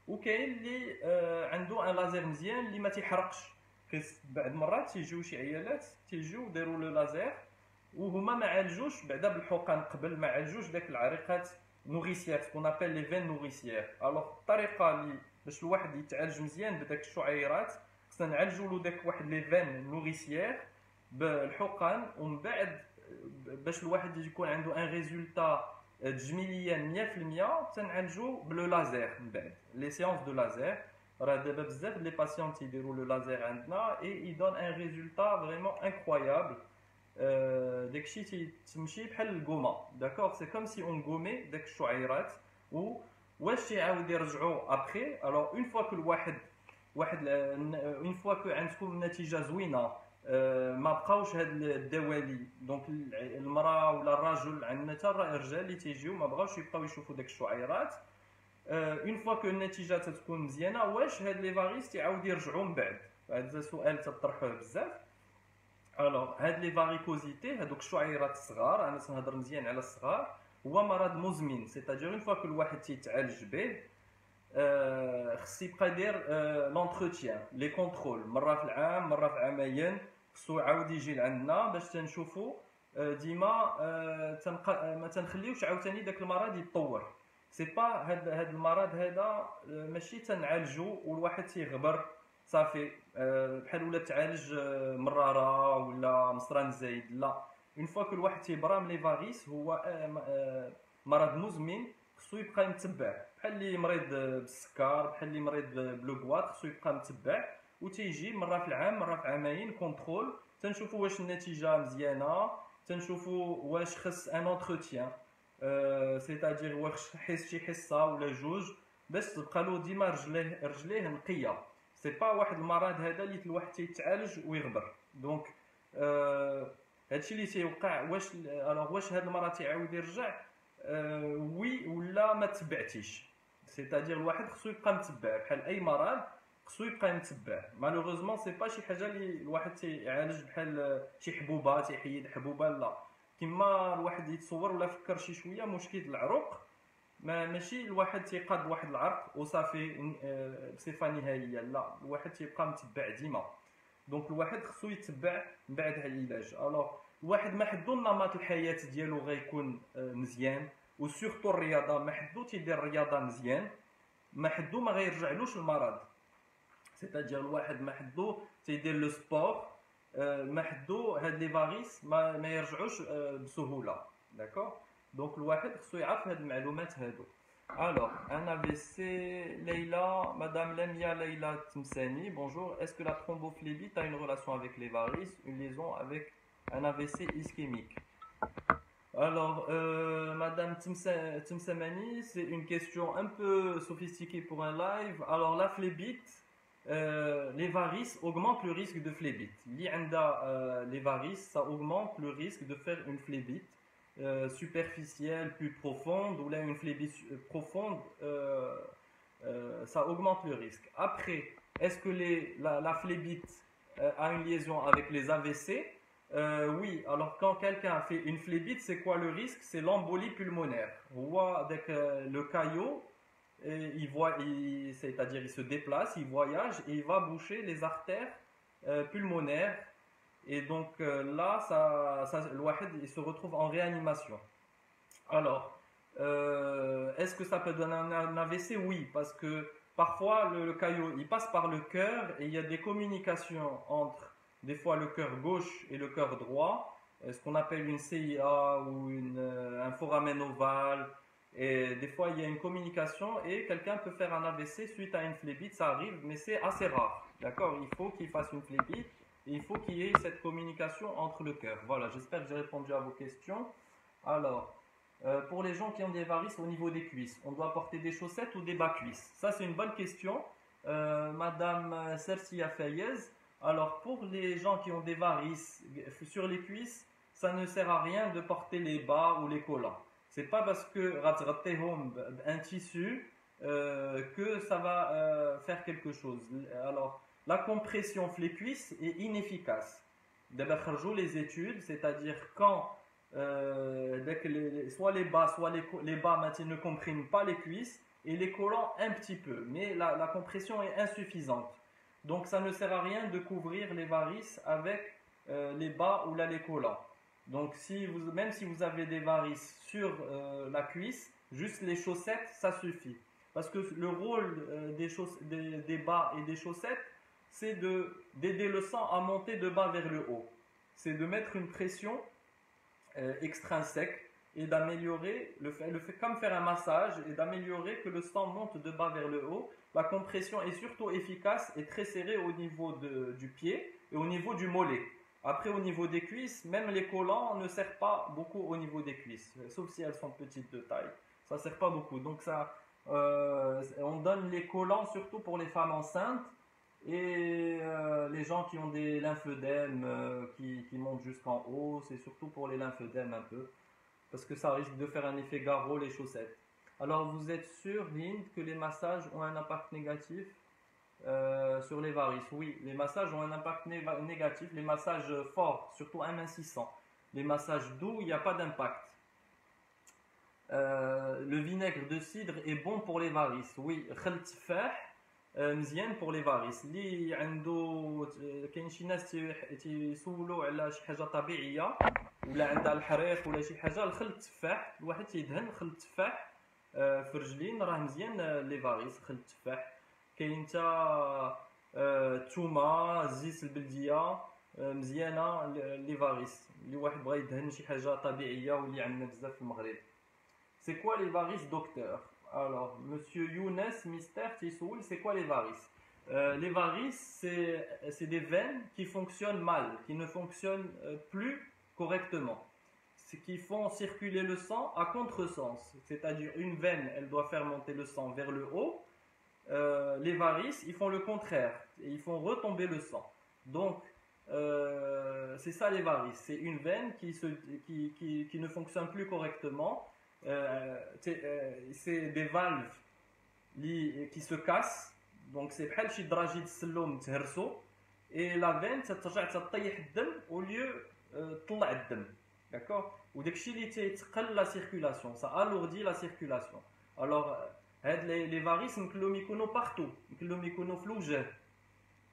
وكاين اللي عنده ان لازير مزيان اللي ما تيحرقش. حيت بعض المرات تيجيو شي عيالات تيجيو داروا لو لازير وهما ما عالجوش بعدا بالحقن قبل، ما عالجوش داك العريقات نوريسيير سكون ابل لي فين نوريسيير. الوغ الطريقه اللي باش الواحد يتعالج مزيان بداك الشعيرات خصنا نعالجوا له داك واحد لي فين نوريسيير بالحقن، ومن بعد باش الواحد يكون عنده ان ريزولتا تجميليا 100% تنعالجوا بلو لازير. من بعد لي سيونس دو لازير راه دابا بزاف لي باسيون تيديروا لو لازير عندنا اي يدون ان ريزولتا فريمون انكرويابل. داكشي تمشي بحال الكوما. داكوغ سي كوم سي اون غومي داك الشعيرات. و واش تيعاود يرجعوا ابخي. الوغ اون فوا كو الواحد اون فوا كو عندكم نتيجه زوينه ما بقاوش هاد الدوالي. دونك المراه ولا الرجل، عندنا حتى الرجال اللي تيجيو ما بغاوش يبقاو يشوفوا داك الشعيرات. اون فوا كو النتيجه تتكون مزيانه واش هاد لي فاريس تيعاود يرجعوا من بعد؟ هذا سؤال تطرحوه بزاف. الوغ هاد لي فاريكوزيتي هادوك الشعيرات الصغار انا تنهضر مزيان على الصغار هو مرض مزمن سيتادير اون فوا كل واحد تيتعالج به خص يبقى يدير لونتروتيان لي كونترول مره في العام مره في عامين خصو يعاود يجي لعندنا باش تنشوفو ديما ما تنخليوش عاوتاني داك المرض يتطور سي با هاد المرض هذا ماشي تنعالجو والواحد تيغبر صافي بحال ولا تعالج مراره ولا مصران زايد لا اون فوا كل واحد تيبرا من لي فاريس هو مرض مزمن خصو يبقى متبع بحال اللي مريض بالسكر بحال اللي مريض بلوكوات خصو يبقى متبع وتيجي مره في العام مره في عامين كونترول تنشوفوا واش النتيجه مزيانه تنشوفوا واش خص ان اونتروتيان سيتادير واش حس شي حصه ولا جوج باش تبقى له ديما رجليه نقيه سي با واحد المرض هذا اللي الواحد تيتعالج ويغبر دونك هادشي اللي تيوقع واش هاد المرض تيعاود يرجع وي ولا ما تبعتيش سيتادير الواحد خصو يبقى متبع بحال اي مرض خصو يبقى متبع مالوغوزمون سي با شي حاجه اللي الواحد تيعالج بحال شي حبوبه تيحيد حبوبه لا كما الواحد يتصور ولا فكر شي شويه مشكل العروق ماشي الواحد تيقاد واحد العرق وصافي بصفه نهائيه لا الواحد تيبقى متبع ديما دونك الواحد خصو يتبع من بعد العلاج الوغ الواحد ما حدو نمط الحياه ديالو غيكون مزيان وسورتو الرياضه ما حدو تيدير الرياضه مزيان ما حدو ما غيرجعلوش المرض سيتادير الواحد ما حدو تيدير لو سبور ما حدو هاد لي فاريس ما يرجعوش بسهوله داكور دونك الواحد خصو يعرف هاد المعلومات هادو الوغ ان في سي ليلى مدام لميا ليلى تمساني bonjour est-ce que la thrombophlébite a une relation avec les varices une liaison avec un AVC ischémique alors madame Timsamani c'est une question un peu sophistiquée pour un live alors la phlébite les varices augmentent le risque de phlébite les varices ça augmente le risque de faire une phlébite superficielle, plus profonde, ou là une phlébite profonde, ça augmente le risque. Après, est-ce que la phlébite a une liaison avec les AVC oui, alors quand quelqu'un fait une phlébite, c'est quoi le risque? C'est l'embolie pulmonaire. Avec le caillot, c'est-à-dire il se déplace, il voyage et il va boucher les artères pulmonaires. Et donc là, le wahid il se retrouve en réanimation. Alors, est-ce que ça peut donner un AVC? Oui, parce que parfois le caillot il passe par le cœur et il y a des communications entre des fois le cœur gauche et le cœur droit, ce qu'on appelle une CIA ou un foramen ovale. Et des fois il y a une communication et quelqu'un peut faire un AVC suite à une phlébite, ça arrive, mais c'est assez rare. D'accord? Il faut qu'il fasse une phlébite. Et il faut qu'il y ait cette communication entre le cœur. Voilà, j'espère que j'ai répondu à vos questions. Alors, pour les gens qui ont des varices au niveau des cuisses, on doit porter des chaussettes ou des bas cuisses? Ça, c'est une bonne question. Madame Sersia Fayez. Alors, pour les gens qui ont des varices sur les cuisses, ça ne sert à rien de porter les bas ou les collants. C'est pas parce que un tissu que ça va faire quelque chose. Alors, la compression les cuisses est inefficace. D'abord, les études, c'est-à-dire quand soit les bas, soit les bas ne compriment pas les cuisses et les collants un petit peu, mais la compression est insuffisante. Donc ça ne sert à rien de couvrir les varices avec les bas ou là les collants. Donc même si vous avez des varices sur la cuisse, juste les chaussettes, ça suffit. Parce que le rôle des bas et des chaussettes, c'est d'aider le sang à monter de bas vers le haut. C'est de mettre une pression extrinsèque et d'améliorer, comme faire un massage, et d'améliorer que le sang monte de bas vers le haut. La compression est surtout efficace et très serrée au niveau du pied et au niveau du mollet. Après, au niveau des cuisses, même les collants ne servent pas beaucoup au niveau des cuisses, sauf si elles sont petites de taille. Ça ne sert pas beaucoup. Donc on donne les collants surtout pour les femmes enceintes, et les gens qui ont des lymphœdèmes qui montent jusqu'en haut, c'est surtout pour les lymphœdèmes un peu, parce que ça risque de faire un effet garrot les chaussettes. Alors vous êtes sûr, Hind, que les massages ont un impact négatif sur les varices. Oui, les massages ont un impact négatif. Les massages forts, surtout amincissants. Les massages doux, il n'y a pas d'impact. Le vinaigre de cidre est bon pour les varices. Oui, خل التفاح مزيان pour les varices. اللي عنده كاين شي ناس تيسولوا على شي حاجه طبيعيه ولا عندها الحريق ولا شي حاجه، الخل التفاح الواحد تيدهن خل التفاح في رجلين راه مزيان لي فاريس. خل التفاح كاين حتى الثومه، الزيت البلديه مزيانه لي فاريس. اللي واحد بغى يدهن شي حاجه طبيعيه واللي عندنا بزاف في المغرب. C'est quoi les varices, docteur? Alors, monsieur Younes Mystère Tissoul, c'est quoi les varices? Les varices, c'est des veines qui fonctionnent mal, qui ne fonctionnent plus correctement. C'est qui font circuler le sang à contresens. C'est-à-dire, une veine, elle doit faire monter le sang vers le haut. Les varices, ils font le contraire. Ils font retomber le sang. Donc, c'est ça les varices. C'est une veine qui ne fonctionne plus correctement. C'est des valves qui se cassent, donc c'est بحال شي دراجي السلوم تهرسوا et la veine ترجع تطيح الدم au lieu تطلع الدم. D'accord? وداكشي اللي تيتقل la circulation, ça alourdit la circulation. Alors هاد les varices يمكنلهم يكونوا partout, يمكنلهم يكونوا في الوجه،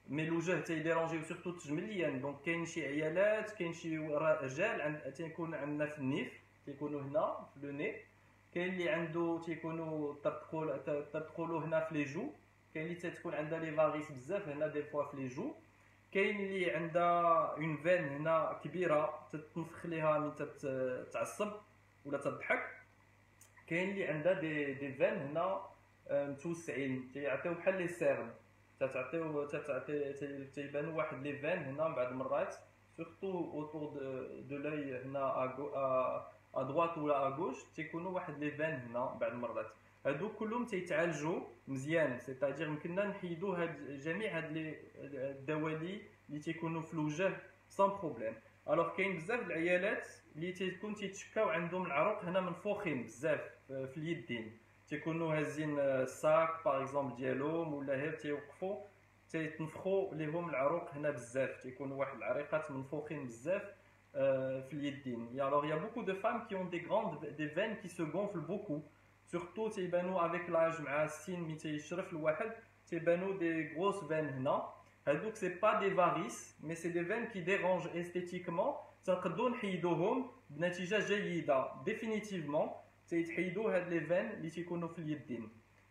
مي الوجه تيديرونجيو سورتو التجمليان. دونك كاين شي عيالات، كاين شي رجال تيكون عندنا في النيف، تيكونوا هنا في لو ني. كاين اللي عنده تيكونوا تدخلوا هنا في لي جو. كاين اللي تتكون عندها لي فاريس بزاف هنا دي فوا في لي جو. كاين اللي عندها اون فين هنا كبيره تتنفخ ليها من تتعصب ولا تضحك. كاين اللي عندها دي فين هنا متوسعين تيعطيو بحال لي سيرن، تيبانوا واحد لي فين هنا من بعض المرات سورتو اوتور دو لوي هنا à droite ou à gauche تيكونوا واحد لي فين هنا بعض المرات. هادو كلهم تيتعالجوا مزيان، سيتادير يمكننا نحيدوا جميع هاد لي الدوالي اللي تيكونوا في الوجه سان بروبليم. الوغ كاين بزاف د العيالات اللي تيكون تيتشكاو عندهم العروق هنا منفوخين بزاف في اليدين، تيكونوا هازين الساك باغ اكزومبل ديالهم ولا غير تيوقفوا تيتنفخوا ليهم العروق هنا بزاف، تيكونوا واحد العريقات منفوخين بزاف في اليدين. Alors il y a beaucoup de femmes qui ont des veines qui se gonflent beaucoup, surtout تيبانوا avec l'âge مع السن ملي تيشرف الواحد تيبانوا des grosses veines هنا. هادوك c'est pas des varices mais c'est des veines qui dérangent esthétiquement. تنقدروا نحيدوهم بنتيجه جيده définitivement. تيتحيدوا هاد les veines اللي تيكونوا في اليدين.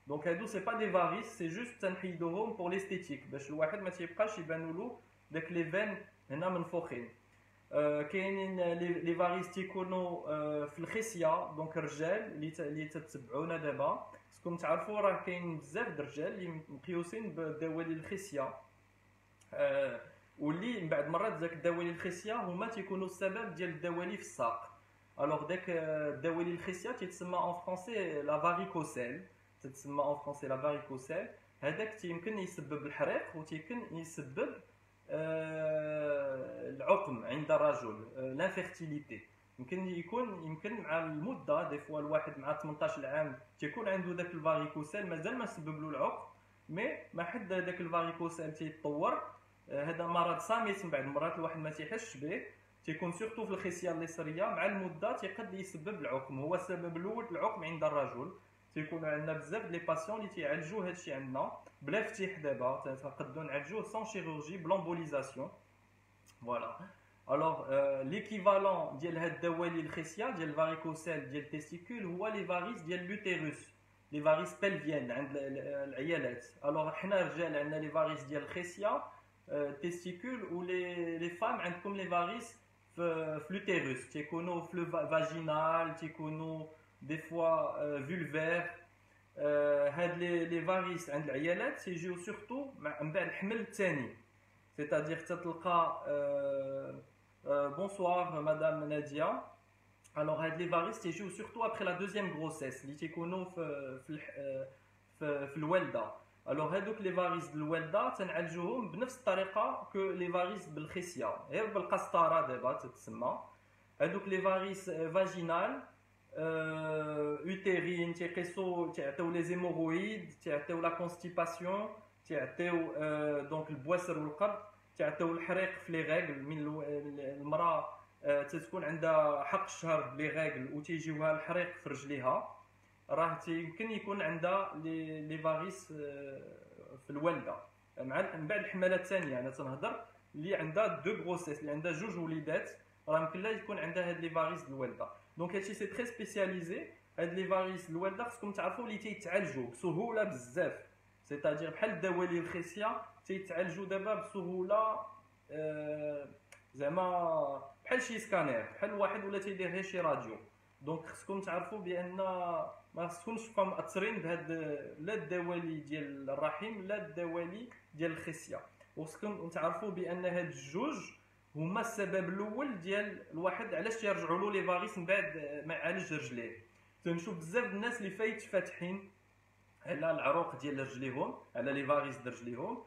دونك هادو c'est pas des varices, c'est juste تنحيدوهم pour l'esthétique باش الواحد ما تيبقاش يبانوا له داك les veines هنا منفوخين. كاينين لي فاريس تيكونوا في الخصيه. دونك الرجال اللي تتبعونا دابا خصكم تعرفوا راه كاين بزاف د الرجال اللي مقيوسين بدوالي الخصيه، واللي من بعد مرات داك الدوالي الخصيه هما تيكونوا السبب ديال الدوالي في الساق. الوغ داك الدوالي الخصيه تيتسمى اون فرونسي لا فاريكوسيل، تتسمى اون فرونسي لا فاريكوسيل. هذاك تيمكن يسبب الحريق وتيمكن يسبب العقم عند الرجل، لانفيرتيليتي. يمكن مع المده دي فوا الواحد مع 18 عام تيكون عنده داك الفاريكوسيل مازال ما سبب له العقم، مي ما حد داك الفاريكوسيل تيتطور. هذا مرض صامت من بعد المرات الواحد ما تيحسش به، تيكون سورتو في الخصيه اليسريه. مع المده تيقد يسبب العقم، هو السبب الاول العقم عند الرجل. تيكون عندنا بزاف لي باسيون اللي تيعالجوا هادشي عندنا بلا فتيح. دابا تنقدروا نعالجوه سان شيروجي بلامبوليزاسيون. فوالا. الوغ ليكيفالون ديال هاد الدوالي الخصيه ديال الفاريكوسيل ديال التيستيكول هو لي فاريس ديال لوتيروس، لي فاريس بلفيان عند العيالات. الوغ حنا الرجال عندنا لي فاريس ديال الخصيه التيستيكول، و لي فام عندكم لي فاريس في لوتيروس تيكونوا في فاجينال، تيكونوا دي فوا فولفير. هاد لي فاريس عند العيالات تيجيو سورتو من بعد الحمل الثاني، سيتادير تتلقى بونسوار مدام ناديه. الوغ هاد لي فاريس تيجيو سورتو ابخي لا دوزيام غروسيس اللي تيكونوا في الوالده. الوغ هادوك لي فاريس ديال الوالده تنعالجوهم بنفس الطريقه كو لي فاريس بالخصيه، غير بالقسطره دابا تتسمى. هادوك لي فاريس فاجينال utérine تيقيسو تيعطيو لي زيمورويد، تيعطيو لا كونستيباسيون، تيعطيو دونك البواسر والقرض تيعطيو الحريق في لي غاغل من المراه تتكون عندها حق الشهر لي غاغل وتيجيوها الحريق في رجليها، راه يمكن يكون عندها لي فاغيس في الوالده. من بعد الحملات الثانيه انا تنهضر اللي عندها دو غروسيس، اللي عندها جوج وليدات، راه يمكن لها يكون عندها هاد لي فاغيس الوالده. دونك هادشي سي تري سبيسياليزي. هاد لي فاغيس الوالده خصكم تعرفوا اللي تيتعالجوا بسهوله بزاف، سيتادير بحال الدوالي الخصيه تيتعالجوا دابا بسهوله، زعما بحال شي سكانير، بحال واحد ولا تيدير غير شي راديو. دونك خصكم تعرفوا بان ما خصكمش تبقاو مأثرين بهاد لا الدوالي ديال الرحم لا الدوالي ديال الخصيه، وخصكم تعرفوا بان هاد الجوج هما السبب الاول ديال الواحد علاش تيرجعوا له لي فاغيس من بعد ما يعالج رجليه. تنشوف بزاف الناس اللي فايت فاتحين على العروق ديال رجليهم، على لي فاغيس ديال رجليهم،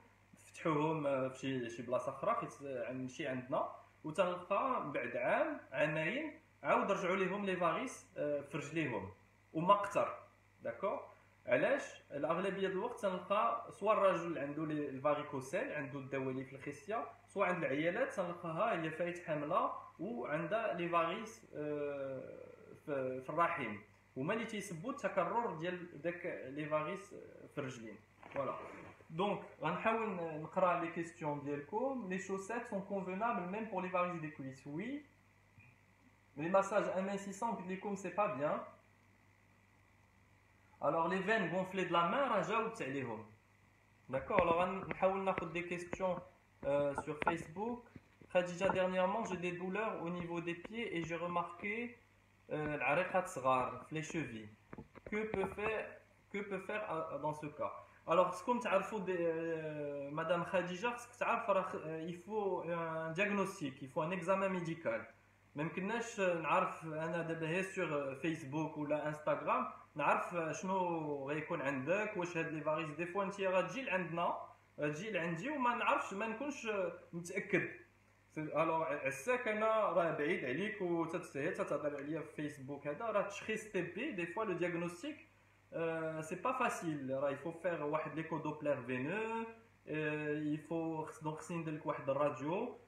فتحوهم في شي بلاصه اخرى ماشي عندنا، وتلقى بعد عام عامين عاود رجعوا ليهم لي فاغيس في رجليهم وما اكثر. داكوغ؟ علاش؟ الاغلبيه ديال الوقت تنلقى سواء الراجل عنده الفاريكوسيل، عنده الدوالي في الخصيه، سواء عند العيالات تنلقاها هي فايت حامله وعندها لي فاغيس في الرحم، هما اللي تيسببوا التكرر ديال داك لي فاغيس في الرجلين. فوالا. دونك غنحاول نقرا لي كيستيون ديالكم. لي شوسيت سون كونفينابل ميم بور لي فاغيس دي كويس؟ وي. لي مساج amincissants قلت لكم سي با بيان. Alors les veines gonflées de la main راه جاوبت عليهم. D'accord. Alors غنحاول ناخذ des questions sur Facebook. Khadija, dernièrement j'ai des douleurs au niveau des pieds et j'ai remarqué العريقات صغار في les chevilles. Que peut faire dans ce cas? Alors خصكم تعرفوا مدام خديجه، خصك تعرف راه il faut un diagnostic, il faut un examen médical. ما يمكنناش نعرف انا دابا هي سور فيسبوك ولا انستغرام نعرف شنو غيكون عندك، واش هاد لي فاريس دي فوا انت غتجي لعندنا تجي لعندي وما نعرفش، ما نكونش متاكد. الوغ عساك انا راه بعيد عليك وتتهضر عليا في فيسبوك، هذا راه تشخيص طبي. دي فوا لو دياغنوستيك سي با فاسيل، راه يفو فيغ واحد ليكو دوبلير فينو، يفو دونك خصني ندير لك واحد الراديو،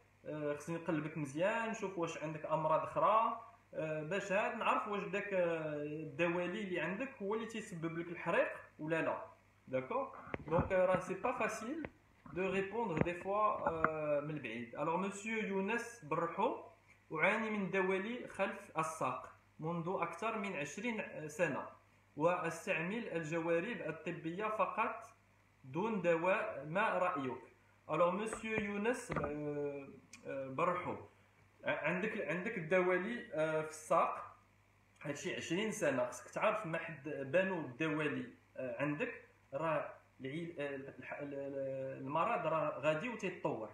خصني نقلبك مزيان نشوف واش عندك امراض اخرى باش هاد نعرف واش داك الدوالي اللي عندك هو اللي تيسبب لك الحريق ولا لا. داكور؟ دونك راه سي با فاسيل دو ريبوندر دي فوا من البعيد. الوغ مسيو يونس برحو أعاني من دوالي خلف الساق منذ أكثر من 20 سنة واستعمل الجوارب الطبية فقط دون دواء، ما رأيك؟ الوغ مسيو يونس برحو، عندك الدوالي في الساق هادشي 20 سنه، خصك تعرف ما حد بانوا الدوالي عندك، راه المرض راه غادي وتيتطور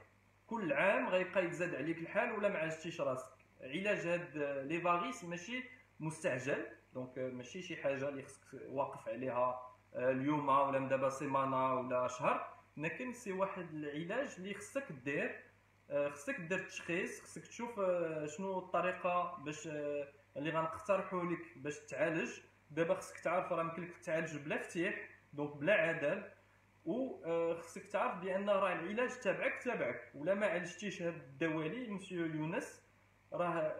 كل عام، غيبقى يزاد عليك الحال ولا ما عالجتيش راسك. علاج هاد لي فاغيس ماشي مستعجل، دونك ماشي شي حاجه اللي خصك واقف عليها اليوم ولا من دابا سيمانه ولا شهر، لكن سي واحد العلاج اللي خصك دير، خصك دير التشخيص، خصك تشوف شنو الطريقه باش اللي غنقترحوا لك باش تعالج. دابا خصك تعرف راه يمكن لك تعالج بلا فتيح، دونك بلا عدل، و خصك تعرف بان راه العلاج تابعك ولا ما عالجتيش هاد الدوالي مسيو يونس راه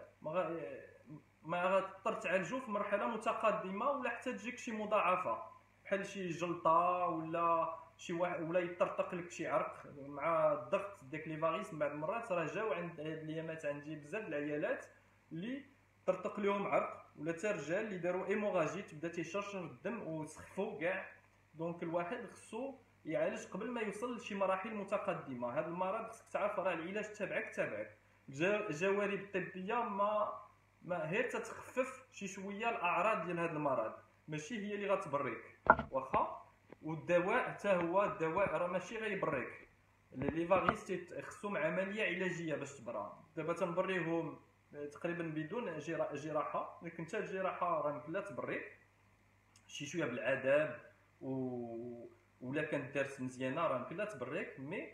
ما غتضطر تعالجو في مرحله متقدمه ولا حتى تجيك شي مضاعفه بحال شي جلطه ولا شي واحد ولا يطرطق لك شي عرق مع الضغط ديك لي فاغيس. من بعد المرات راه جاو عند هاد الايامات عندي بزاف العيالات اللي طرطق لهم عرق ولا حتى رجال اللي داروا ايموغاجي تبدا تيشرشر الدم وسخفوا كاع. دونك الواحد خصو يعالج قبل ما يوصل لشي مراحل متقدمه. هذا المرض خصك تعرف راه العلاج تابعك. الجوارب الطبيه ما غير تتخفف شي شويه الاعراض ديال هذا المرض، ماشي هي اللي غتبريك واخا. والدواء حتى هو الدواء راه ماشي غيبريك، لي فاغيس خصهم عمليه علاجيه باش تبرى. دابا تنبريهم تقريبا بدون جراحه، لكن حتى الجراحه راه يمكن لها تبريك شي شويه بالعذاب ولا كانت دارت مزيانه راه يمكن لها تبريك. مي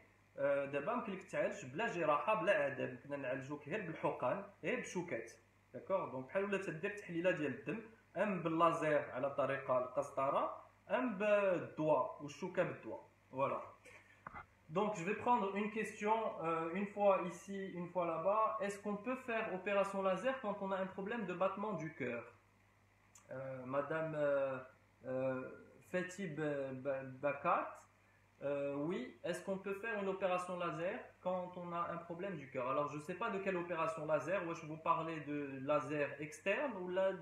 دابا يمكن لك تعالج بلا جراحه بلا عذاب، يمكن نعالجوك غير بالحقن غير بالشوكات. داكوغ؟ دونك بحال ولا تدير تحليله ديال الدم ام باللازير على طريقه القسطره ام بالدواء والشوكه بالدواء. فوالا. Donc, je vais prendre une question, une fois ici, une fois là-bas. Est-ce qu'on peut faire opération laser quand on a un problème de battement du cœur? Madame euh, Fatih Bakat, oui, est-ce qu'on peut faire une opération laser quand on a un problème du cœur? Alors, je ne sais pas de quelle opération laser. Ouais, je vous parlais de laser externe ou là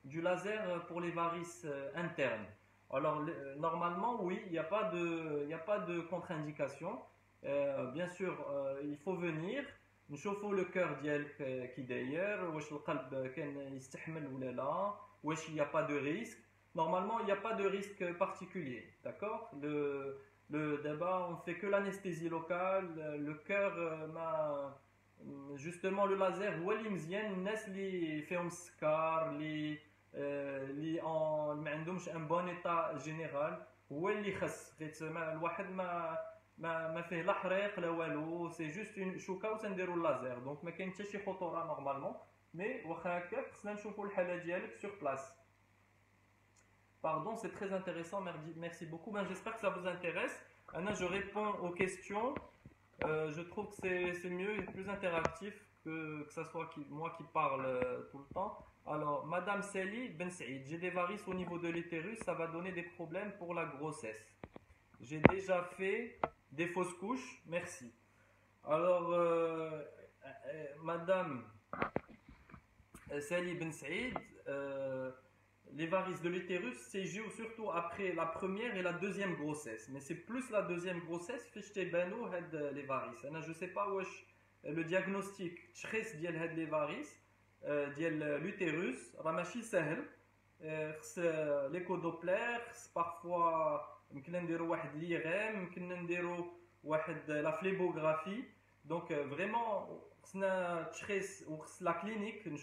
du laser pour les varices internes. Alors, normalement, oui, il n'y a pas de contre-indication. Bien sûr, il faut venir. نشوفوا le cœur ديالك كي داير واش القلب كان يستحمل ولا لا واش il n'y a pas de risque. Normalement, il n'y a pas de risque particulier, d'accord? Le débat, on fait que l'anesthésie locale, le cœur, justement le laser هو اللي مزيان الناس اللي فيهم السكر اللي ما عندهمش ان بون ايتا جينيرال هو اللي خص حيت الواحد ما فيه لا حريق لا والو سي جوست اون شوكه وتنديروا اللازير دونك ما كاين حتى شي خطوره نورمالمون مي واخا هكا خصنا نشوفوا الحاله ديالك سور بلاص. Pardon, c'est très intéressant, merci beaucoup. Ben, j'espère que ça vous intéresse. Anna, je réponds aux questions. Je trouve que c'est mieux et plus interactif que ça soit moi qui parle tout le temps. Alors, Madame Sally Ben Saïd, j'ai des varices au niveau de l'utérus, ça va donner des problèmes pour la grossesse. J'ai déjà fait des fausses couches, merci. Alors, Madame Sally Ben Saïd, les varices de l'utérus, c'est surtout après la première et la deuxième grossesse. Mais c'est plus la deuxième grossesse qui fait les varices. Je ne sais pas où le diagnostic les varices, l'utérus, ramachi sahel, l'échodoppler, parfois l'IRM, la phlébographie. Donc vraiment, la clinique, nous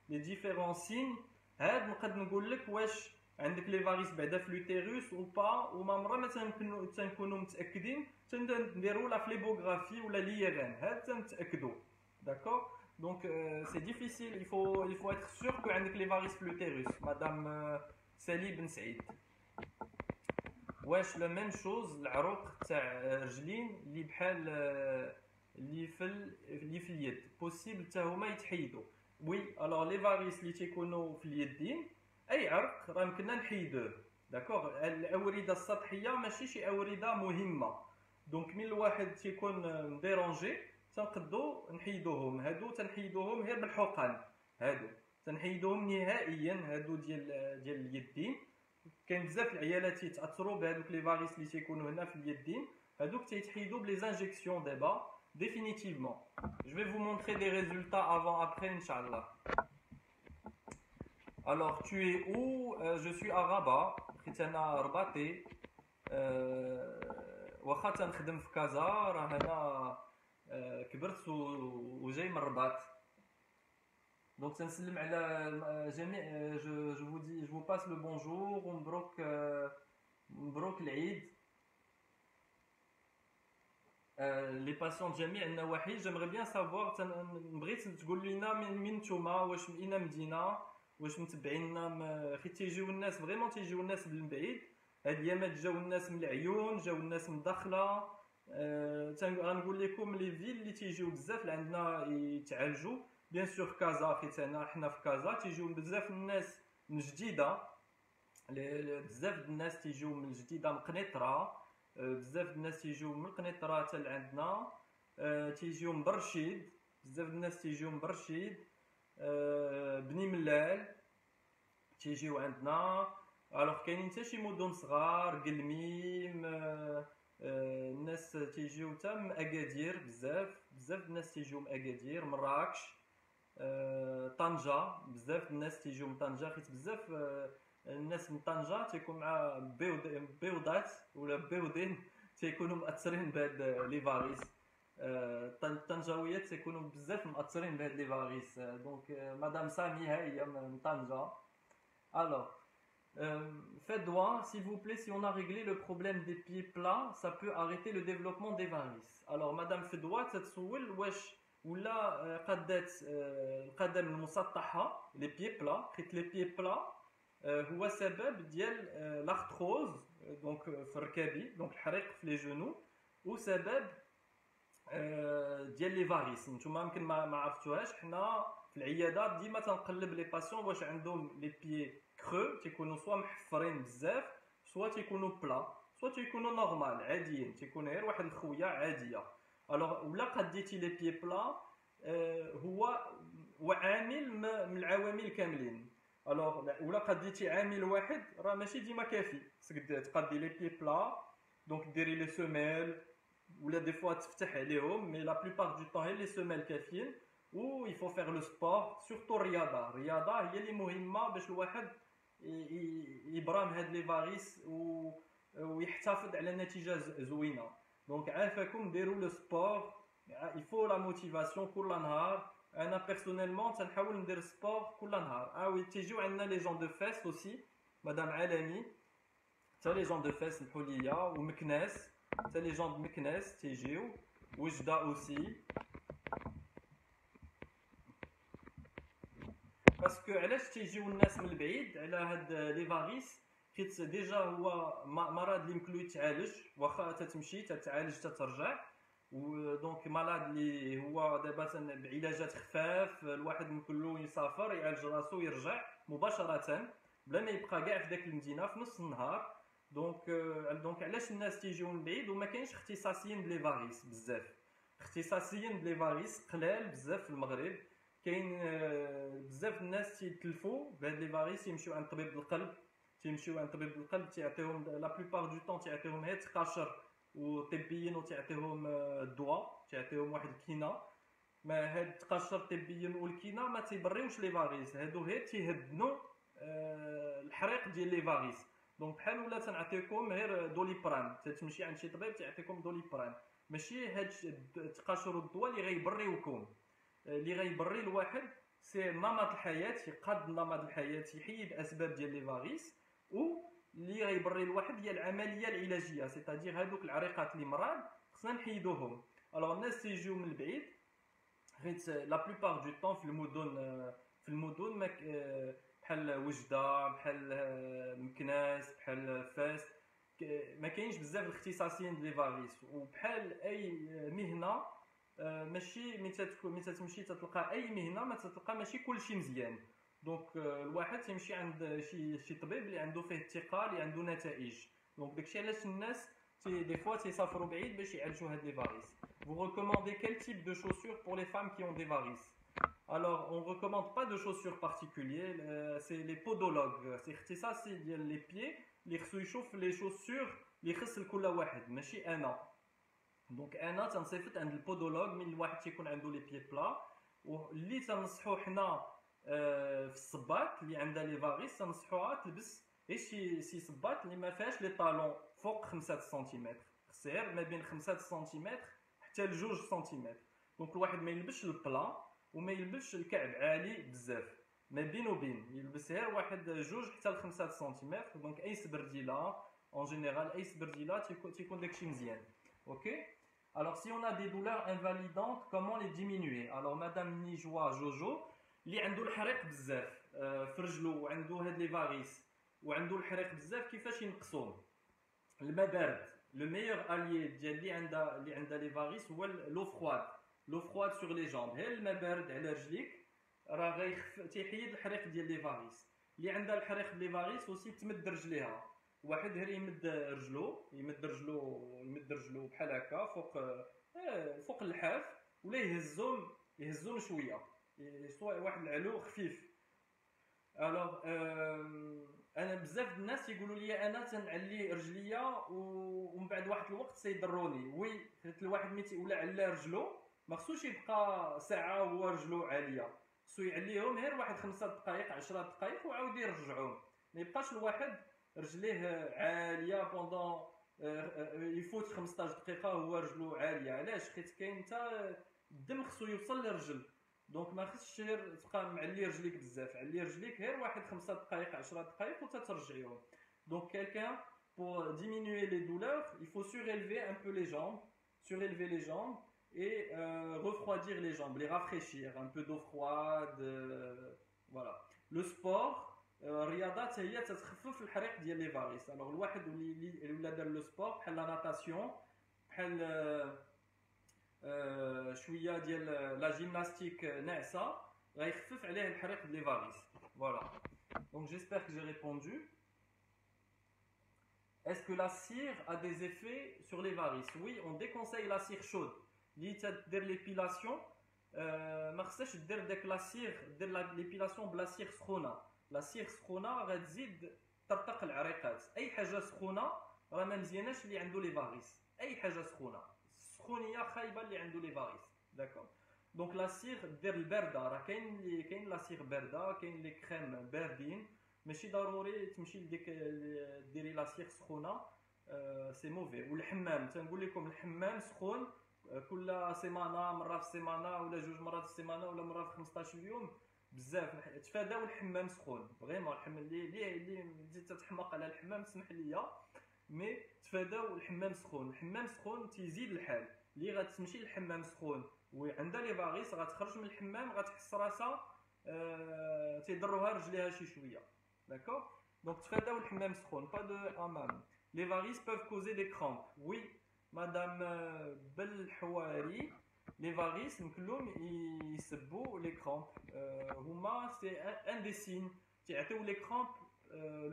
les différents signes هاد نقدر نقول لك واش عندك لي فاريس بعدا في لوتيروس او با وما عمرنا ما تنكونوا متاكدين تنديروا لا فليبوغرافي ولا ليران هاد تنتاكدوا داكور دونك سي ديفيسيل il faut être sûr que عندك لي فاريس في لوتيروس مدام سالي بن سعيد. واش لا ميم شوز العروق تاع رجلين اللي بحال اللي في اليد بوسيبل حتى هما يتحيدوا؟ وي الوغ لي فاريس اللي تيكونوا في اليدين اي عرق راه يمكننا نحيدوه داكوغ. الاورده السطحيه ماشي شي اورده مهمه دونك من الواحد تيكون ديرونجي تنقدو نحيدوهم هادو تنحيدوهم غير بالحقن هادو تنحيدوهم نهائيا هادو ديال اليدين. كاين بزاف العيالات تيتاثروا بهذوك لي فاريس اللي تيكونوا هنا في اليدين هادوك تيتحيدوا بلي انجيكسيون دابا définitivement. Je vais vous montrer des résultats avant-après, Inch'Allah. Alors, tu es où? Je suis à Rabat. أنا رباطي. واخا تنخدم في كازا راه أنا كبرت وجاي من الرباط. Donc تنسلم على جميع je vous passe le bonjour ومبروك العيد. Les patients de جميع النواحي. J'aimerais bien savoir بغيت تقول لنا من نتوما واش من اين مدينه واش متبعينا حيت تيجيو الناس فريمون تيجيو الناس من بعيد هاد الايامات جاو الناس من العيون جاو الناس من الداخله. غنقول لكم لي فيل اللي تيجيو بزاف لعندنا يتعالجوا بيان سور كازا حيت حنا في كازا تيجيو بزاف الناس من جديده بزاف الناس تيجيو من جديده من قنيطره بزاف الناس تيجيو من القنيطره حتى لعندنا تيجيو من برشيد بزاف الناس تيجيو من برشيد بني ملال تيجيو عندنا. الوغ كاينين حتى شي مدن صغار قلميم الناس تيجيو حتى من اكادير بزاف الناس تيجيو من اكادير مراكش طنجة بزاف الناس تيجيو من طنجة حيت بزاف الناس من طنجة تيكون مع بيوضات ولا بيوضين تيكونوا مأثرين بهاد لي فاريس. الطنجاويات تيكونوا بزاف مأثرين بهاد لي فاريس دونك مدام سامي هي من طنجة. Alors faites voir s'il vous plaît si on a réglé le problème des pieds plats ça peut arrêter le développement des varices. Alors madame Fedwa تتسول واش ولا قادات القدم المسطحة les pieds plats حيت les pieds plats هو سبب ديال l'arthrose دونك في الركابي دونك الحريق في لي جونو وسبب ديال لي فاريس. نتوما يمكن ما عرفتوهاش، حنا في العيادات ديما تنقلب لي باسيون واش عندهم لي بيي كرو تيكونوا سوا محفرين بزاف سوا تيكونوا بلا سوا تيكونوا نورمال عاديين، تيكون غير واحد الخويه عاديه. الوغ ولا قديتي لي بيي بلا هو عامل من العوامل كاملين. الوغ ولا قديتي عامل واحد راه ماشي ديما كافي، خصك تقدي لي بيي بلا دونك ديري لي سوميل ولا دي فوا تفتح عليهم، مي لا بلوبار دو طون هي لي سوميل كافيين. و il faut faire le sport سورتو الرياضه هي اللي مهمه باش الواحد يبرام هاد لي فاريس ويحتفظ على نتيجه زوينه. دونك عافاكم ديروا لو سبور، il faut la motivation كل نهار. انا بيرسونيلمون تنحاول ندير سبور كل نهار. وي تيجيو عندنا لي جون دو فيس اوسي، مدام عالمي حتى لي جون دو فيس الحليه ومكناس، حتى لي جون مكناس تيجيو، وجده اوسي. باسكو علاش تيجيو الناس من البعيد على هاد لي فاريس؟ حيت ديجا هو مرض اللي يمكن يتعالج، واخا تتمشي تتعالج تترجع. ودونك مرض اللي هو دابا بعلاجات خفاف، الواحد يمكن له يسافر يعالج راسو يرجع مباشره بلا ما يبقى كاع في داك المدينه في نص النهار. دونك علاش الناس تيجيو من بعيد؟ وما كاينش اختصاصيين بلي فاريس بزاف، اختصاصيين بلي فاريس قلال بزاف في المغرب. كاين بزاف الناس تيتلفوا بهاد لي فاريس، يمشيو عند طبيب القلب، تيعطيهم لا بلوبار دو طون تيعطيهم غير تقاشر وطبيين وتيعطيهم الدواء، تيعطيهم واحد الكينه. ما هاد التقاشر الطبيين والكينه ما تيبريوش لي فاريس، هادو غير تيهدنوا الحريق ديال لي فاريس. دونك بحال ولا تنعطيكم غير دوليبران، تمشي عند شي طبيب تيعطيكم دوليبران، ماشي هاد التقاشر والدواء اللي غيبريوكم. اللي غيبري الواحد سي نمط الحياه، يقاد نمط الحياه، يحيد اسباب ديال لي فاريس. و اللي غيبري الواحد هي العمليه العلاجيه، سيتادير هادوك العريقات اللي مرض خصنا نحيدوهم. الوغ الناس تيجيو من البعيد حيت لا بلوبار دو طون في المدن بحال وجده، بحال مكناس، بحال فاس، ما كاينش بزاف الاختصاصيين ديال لي فاريس. وبحال اي مهنه ماشي ملي تمشي تتلقى اي مهنه ما تتلقى ماشي كلشي مزيان. دونك الواحد تيمشي عند شي طبيب اللي عنده فيه الثقه، اللي عنده نتائج. دونك داكشي علاش الناس دي فوا تيسافروا بعيد باش يعالجوا هاد لي فاريس. Vous recommandez quel type de chaussures pour les femmes qui ont des varices? Alors, on ne recommande pas de chaussures particulières, c'est les podologues. C'est اختصاصي ديال les pieds اللي خصو يشوف les chaussures اللي خص لكل واحد، ماشي انا. دونك انا تنصيفط عند البودولوج من الواحد تيكون عنده لي بيي بلا، واللي تنصحو حنا في الصباط اللي عندها لي فاريس تنصحوها تلبس غير شي صباط اللي ما فيهاش لي طالون فوق 5 سنتيمتر، خص غير ما بين 5 سنتيمتر حتى ل 2 سنتيمتر. دونك الواحد ما يلبسش البلا وما يلبسش الكعب عالي بزاف، ما بين وبين يلبس غير واحد 2 حتى ل 5 سنتيمتر. دونك اي سبرديله اون جينيرال، اي سبرديله تيكون داكشي مزيان. اوكي. Alors, si on a des douleurs invalidantes, comment les diminuer? Alors, Madame Nijwa Jojo, اللي عنده الحريق بزاف في رجلو وعنده هاد لي فاريس وعنده الحريق بزاف، كيفاش ينقصوه؟ الماء بارد. لو ميور اليي ديال اللي عندها لي فاريس هو لو فرواد سور لي جامب. غير الماء بارد على رجليك راه تيحيد الحريق ديال لي فاريس. اللي عندها الحريق ديال لي فاريس اوسي تمد رجليها، واحد غير يمد رجلو بحال هكا فوق اللحاف، ولا يهزهم شويه، سواء واحد العلو خفيف. الوغ انا بزاف الناس يقولوا لي انا تنعلي رجليا ومن بعد واحد الوقت تيضروني. وي حيت الواحد ملي ولا على رجلو ما خصوش يبقى ساعه وهو رجلو عاليه، خصو يعليهم غير واحد 5 دقائق 10 دقائق وعاود يرجعهم. ما يبقاش الواحد رجليه عاليه بوندون يفوت 15 دقيقه هو رجلو عاليه. علاش؟ حيت كاين حتى الدم خصو يوصل للرجل. دونك ما خصش غير تبقى معلي رجليك بزاف، علي رجليك غير واحد 5 دقائق 10 دقائق وتترجعيهم. دونك quelqu'un pour diminuer les douleurs il faut surélever un peu les jambes et refroidir les jambes, les rafraîchir, un peu d'eau froide, voilà. Le sport الرياضات هي تتخفف الحريق ديال لي فاريس. الوغ الواحد اللي ولا دار لو سبور بحال لا ناتاسيون، بحال شويه ديال لا جيمناستيك ناعسه غيخفف عليه الحريق ديال لي فاريس. فوالا. Donc j'espère que j'ai répondu. Est-ce que la cire a des effets sur les varices? Oui, on déconseille la cire chaude. اللي تدير l'épilation ما خصهاش دير داك لا سير، دير l'épilation بلا سير سخونه. لا سير سخونه غتزيد ترتق العريقات. اي حاجه سخونه راه ما مزياناش اللي عنده لي فاريس. اي حاجه سخونه، السخونيه خايبه اللي عنده لي فاريس. داكور. دونك لا سير دير البارده، راه كاين لا سير بارده، كاين لي كريم باردين، ماشي ضروري تمشي لديك ديري لا سير سخونه. سي موفي. والحمام تنقول لكم الحمام سخون كل سيمانه، مره في السيمانه ولا جوج مرات في السيمانه ولا مره في 15 يوم. بزاف تفاداو الحمام سخون. فريمون الحمام اللي تتحماق على الحمام سمح لي، مي تفاداو الحمام سخون. الحمام سخون تيزيد الحال. اللي غتمشي للحمام سخون وعندها لي فاريس غتخرج من الحمام غتحس راسها تيضروها رجليها شي شويه. داكور. دونك تفاداو الحمام سخون. با دو حمام. لي فاريس peuvent causer des crampes. Oui مدام بالحواري لي فاريس كلهم يسبوا لي كرامب. هما سي ان دي سين تيعطيو لي كرامب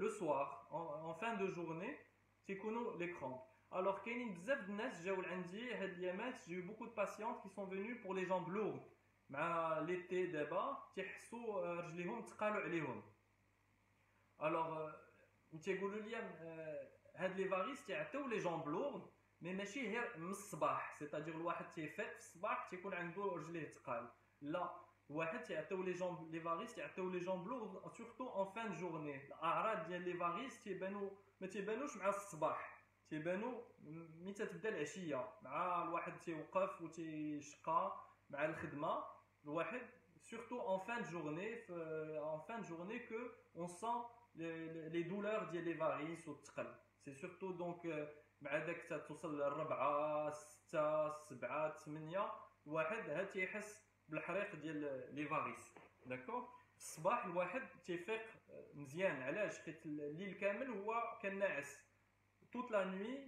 لو سوار en fin de journée تيكونوا لي كرامب. الوغ كاينين بزاف د الناس جاو عندي هاد الايامات، جيو بوكو دو باسيونت كي سون فينو بور لي جامب لورد مع ليتي دابا تيحسوا رجليهم تقالوا عليهم. الوغ تيقولوا لي هاد لي فاريس تيعطيو لي جامب لورد مي ماشي غير من الصباح، سيتادير الواحد تيفيق في الصباح تيكون عنده رجليه تقال. لا، الواحد تيعطيو لي جامب لي فاريس تيعطيو لي جامب لورد سورتو اون فان جورني. الاعراض ديال لي فاريس ما تيبانوش مع الصباح، تيبانوا ملي تتبدا العشيه مع الواحد تيوقف وتيشقى مع الخدمه. الواحد سورتو اون فان جورني اون فان جورني كو اون سان لي دولور ديال لي فاريس والثقل. سي سورتو دونك مع داك توصل للربعه 6 7 8 الواحد ها تيحس بالحريق ديال لي فاريس. داكور. في الصباح الواحد تيفيق مزيان. علاش؟ حيت الليل كامل هو كان ناعس. toute la nuit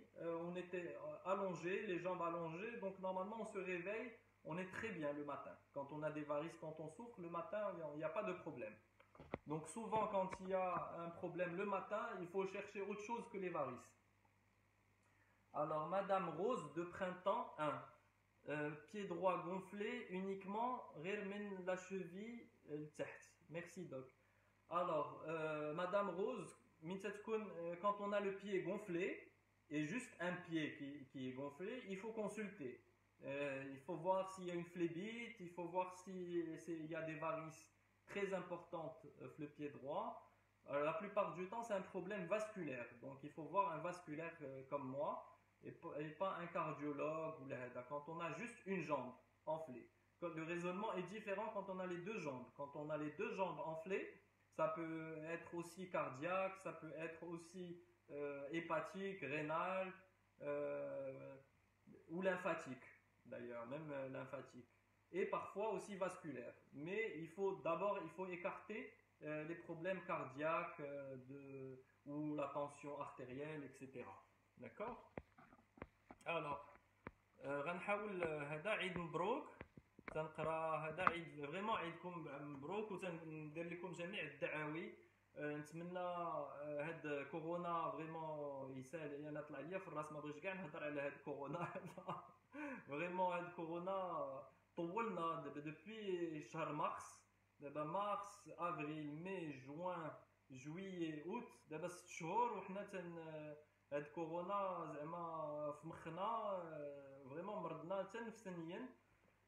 on était allongé, les jambes allongées, donc normalement on se réveille, on est très bien le matin. Quand on a des varices, quand on souffre le matin, il n'y a pas de problème. Donc souvent quand il y a un problème le matin, il faut chercher autre chose que les varices. Alors, Madame Rose de Printemps 1. Pied droit gonflé uniquement, غير la cheville تحت. Merci Doc. Alors, Madame Rose, quand on a le pied gonflé, et juste un pied qui est gonflé, il faut consulter. Il faut voir s'il y a une phlébite, il faut voir s'il y a des varices très importantes le pied droit. Alors, la plupart du temps, c'est un problème vasculaire. Donc, il faut voir un vasculaire comme moi. Et pas un cardiologue ou quand on a juste une jambe enflée. Le raisonnement est différent quand on a les deux jambes. Quand on a les deux jambes enflées, ça peut être aussi cardiaque, ça peut être aussi hépatique, rénal ou lymphatique d'ailleurs, même lymphatique. Et parfois aussi vasculaire. Mais il faut écarter les problèmes cardiaques ou la tension artérielle, etc. D'accord? Alors, غنحاول هذا عيد مبروك تنقرا هذا عيد فريمون عيدكم مبروك وتندير لكم جميع الدعاوي. نتمنى هاد كورونا فريمون يسهل. انا طلع ليا في الراس ما بغيتش كاع نهضر على هاد كورونا فريمون هاد كورونا طولنا دابا دوبوي شهر مارس. دابا مارس افريل مي جوان جويي اوت، دابا 6 شهور وحنا هاد كورونا زعما في مخنا فريمون مرضنا حتى نفسانيا.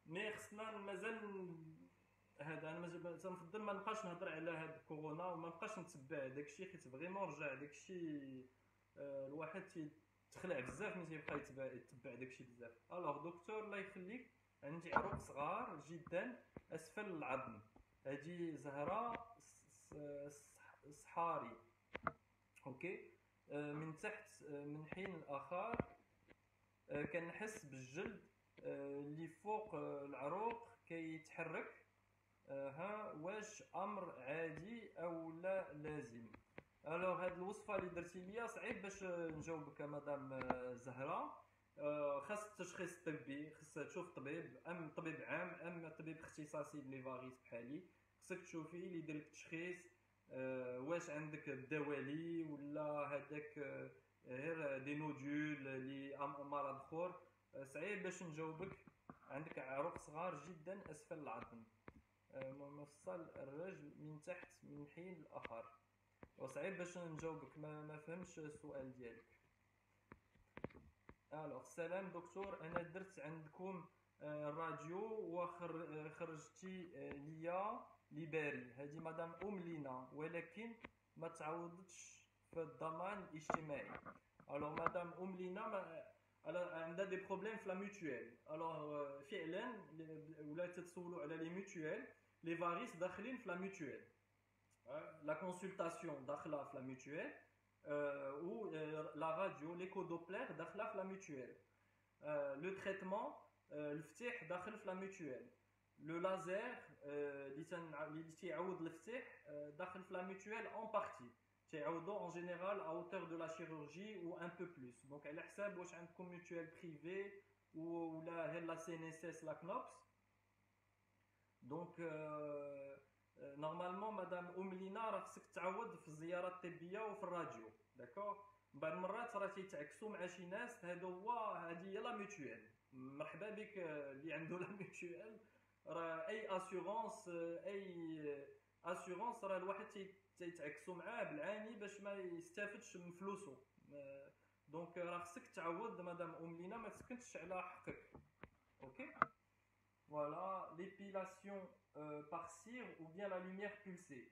مي خصنا مازال هذا انا تنفضل ما نبقاش نهضر على هاد كورونا وما نبقاش نتبع داكشي حيت فريمون رجع داكشي الواحد تيتخلع بزاف ملي تيبقى يتبع داكشي بزاف. الوغ دكتور الله يخليك، عندي عروق صغار جدا اسفل العظم. هادي زهره صحاري اوكي من تحت من حين لاخر كنحس بالجلد اللي فوق العروق كيتحرك. ها واش امر عادي او لا لازم؟ الوغ هاد الوصفه اللي درتي ليا صعيب باش نجاوبك مدام زهره. خاص التشخيص الطبي، خاص تشوف طبيب، ام طبيب عام ام طبيب اختصاصي لي فاريس بحالي. خاصك تشوفي اللي يدير لك التشخيص واش عندك الدوالي ولا هذاك غير دي نودول اللي مرض اخر. صعيب باش نجاوبك. عندك عروق صغار جدا اسفل العظم، مفصل الرجل من تحت من حين الاخر. وصعيب باش نجاوبك، ما فهمش السؤال ديالك. الوغ سلام دكتور، انا درت عندكم الراديو وخرجتي ليا ليباري، هذه مدام لينا، ولكن ما تعوضتش في الضمان الاجتماعي. الوغ مدام لينا عندها دي بروبليم في لا ميوتويل. الوغ فعلا ولا تتسولوا على لي ميوتويل، لي فاريس داخلين في لا ميوتويل. La consultation داخله في لا ميوتويل ou la radio l'écho Doppler داخله في لا ميوتويل. le traitement الفتيح داخل في لا ميوتويل. le laser اللي تيعوض الفتيح داخل في لا ميوتويل en partie. تيعوضوا en général à hauteur de la chirurgie ou un peu plus. donc على حساب واش عندكم ميوتويل بريفي ولا هي لا CNSS لا كنوبس. donc نورمالمون مدام لينا راه خصك تعوض في الزيارات الطبيه وفي الراديو. داكوغ. بعض المرات راه تيتعكسوا مع شي ناس، هذه هي لا ميوتويل. مرحبا بك اللي عنده لا ميوتويل. راه اي اسيغونس راه الواحد تيتعكسوا معاه بالعاني باش ما يستافدش من فلوسه. دونك راه خصك تعوض مدام لينا، ما تسكنش على حقك. اوكي. Voilà, l'épilation par cire ou bien la lumière pulsée.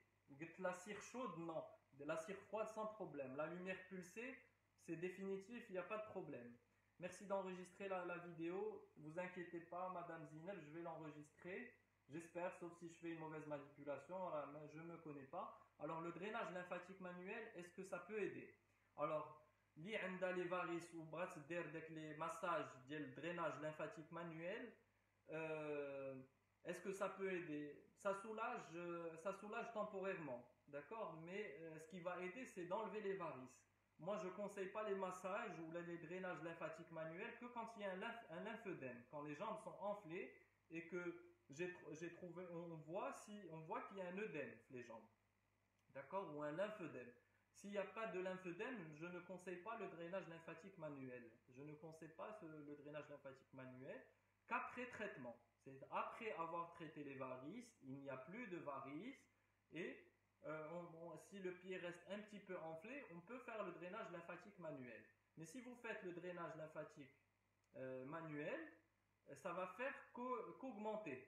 La cire chaude, non. De la cire froide, sans problème. La lumière pulsée, c'est définitif, il n'y a pas de problème. Merci d'enregistrer la vidéo. Vous inquiétez pas, Madame Zinel, je vais l'enregistrer. J'espère, sauf si je fais une mauvaise manipulation, je ne me connais pas. Alors, le drainage lymphatique manuel, est-ce que ça peut aider? Alors, li anda les varices ou bras les massages de drainage lymphatique manuel, est-ce que ça peut aider? Ça soulage temporairement, d'accord? Mais ce qui va aider, c'est d'enlever les varices. Moi, je ne conseille pas les massages ou les drainages lymphatiques manuels que quand il y a un lymphœdème, quand les jambes sont enflées et que on voit qu'il y a un œdème les jambes, d'accord? Ou un lymphœdème. S'il n'y a pas de lymphœdème, je ne conseille pas le drainage lymphatique manuel. Je ne conseille pas le drainage lymphatique manuel qu'après traitement. C'est après avoir traité les varices, il n'y a plus de varices et si le pied reste un petit peu enflé, on peut faire le drainage lymphatique manuel. Mais si vous faites le drainage lymphatique manuel, ça va faire qu'augmenter.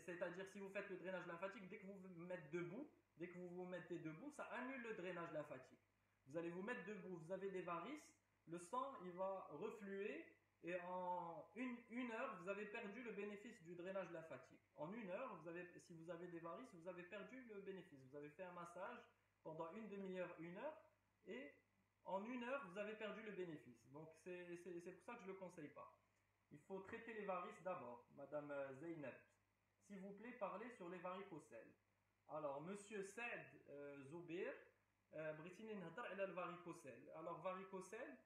C'est-à-dire si vous faites le drainage lymphatique, dès que vous vous mettez debout, ça annule le drainage lymphatique. Vous allez vous mettre debout, vous avez des varices, le sang il va refluer. Et en une heure, vous avez perdu le bénéfice du drainage lymphatique. En une heure, si vous avez des varices, vous avez perdu le bénéfice. Vous avez fait un massage pendant une demi-heure, une heure, et en une heure, vous avez perdu le bénéfice. Donc c'est pour ça que je ne le conseille pas. Il faut traiter les varices d'abord. Madame Zeynep, s'il vous plaît, parlez sur les varicocèles. Alors, Monsieur Saad Zoubir, بغيتيني نهضر على الvaricocèle. Alors, varicocèle,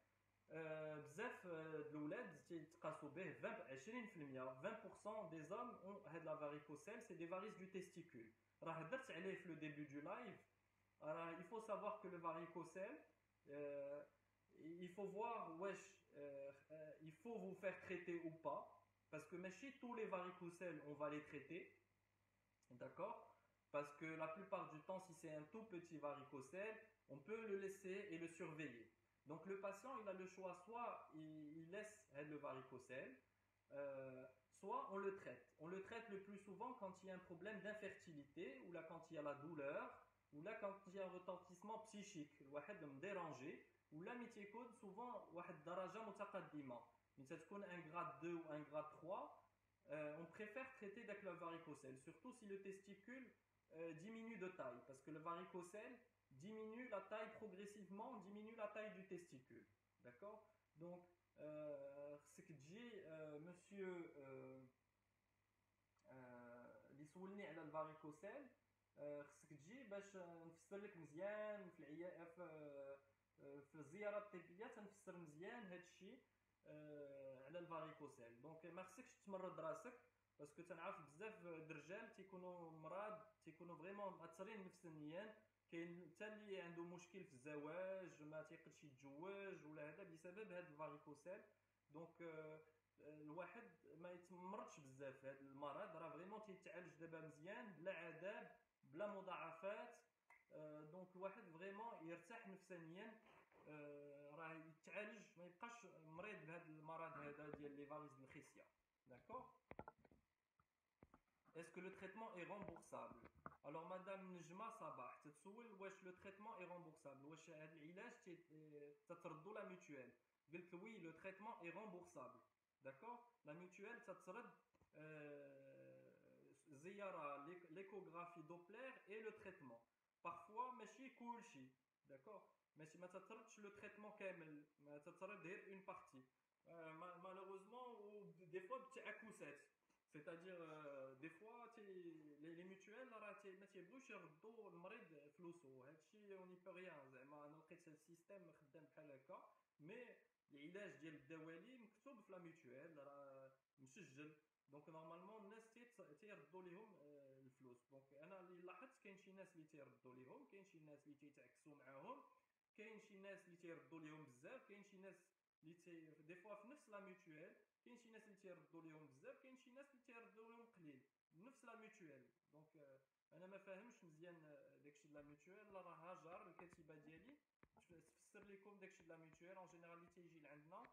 بزاف الاولاد تيتقاسوا به 20% des hommes ont هاد la varicocèle, c'est des varices du testicule. راه هضرت عليه في le début du live. Alors, il faut savoir que le varicocèle, il faut voir il faut vous faire traiter ou pas, parce que ماشي tous les varicocèles on va les traiter, d'accord? Parce que la plupart du temps, si c'est un tout petit varicocèle, on peut le laisser et le surveiller. Donc le patient, il a le choix, soit il laisse le varicocèle, soit on le traite. On le traite le plus souvent quand il y a un problème d'infertilité, ou là quand il y a la douleur, ou là quand il y a un retentissement psychique, le dérangé, ou là métier-code, souvent daraja mutaqaddima. Mais ça se un grade 2 ou un grade 3, on préfère traiter avec le varicocèle, surtout si le testicule diminue de taille, parce que le varicocèle diminue la taille progressivement, diminue la taille du testicule. D'accord? Donc, ce que dit monsieur l'issoulni à la varicocèle, خصك تجي باش نفسر لك مزيان في العيا في الزياره الطبيه، تنفسر مزيان هذا الشيء على الفاريكوسيل. دونك ما خصكش تمرض راسك، باسكو تنعرف بزاف د الرجال تيكونوا مرض، تيكونوا فريمون مأثرين نفسيا. كاين حتى اللي عنده مشكل في الزواج، ما تيقدش يتزوج ولا هذا بسبب هذا الفاريكوسيل. دونك الواحد ما يتمرضش بزاف. هذا المرض راه فريمون تيتعالج دابا مزيان بلا عذاب بلا مضاعفات. دونك الواحد فريمون يرتاح نفسانيا، راه يتعالج، ما يبقاش مريض بهذا المرض هذا ديال لي فاليز الخصيه. داكوغ. Est-ce que le traitement est remboursable? Alors madame نجمة صباح تتسول واش لو تريتمون اي رامبورسابل، واش هاد العلاج تتردو لا ميتوال. قلت وي لو تريتمون اي رامبورسابل. داكوغ. لا ميتوال تترد زياره ليكوغرافي دوبلير اي لو تريتمون. بارفوا ماشي كلشي. داكوغ. ماشي ما تتردش لو تريتمون كامل، ما تترد غير اون بارتي مالوغوزمون، و دي فوا بتعكسات. C'est-à-dire, des fois, les mutuelles, ما تيبغوش يردوا المريض فلوسه. هادشي اون بو ريان. زعما انا لقيت السيستيم خدام بحال هكا، مي العلاج ديال الدوالي مكتوب في لا ميتوال، راه مسجل. دونك نورمالمون الناس تيردوا ليهم الفلوس. دونك انا اللي لاحظت كاين شي ناس اللي تيردوا ليهم، كاين شي ناس اللي تيتعكسوا معاهم، كاين شي ناس اللي تيردوا ليهم بزاف، كاين شي ناس اللي دي فوا في نفس لا ميتوال كاين شي ناس اللي تيردوا ليهم بزاف، كاين شي ناس اللي تيردوا لهم قليل نفس لا ميتوال. دونك انا ما فاهمش مزيان داكشي د لا ميتوال. راه هاجر الكاتبه ديالي تفسر لكم داكشي د لا ميتوال. اون جينيرال اللي تيجي لعندنا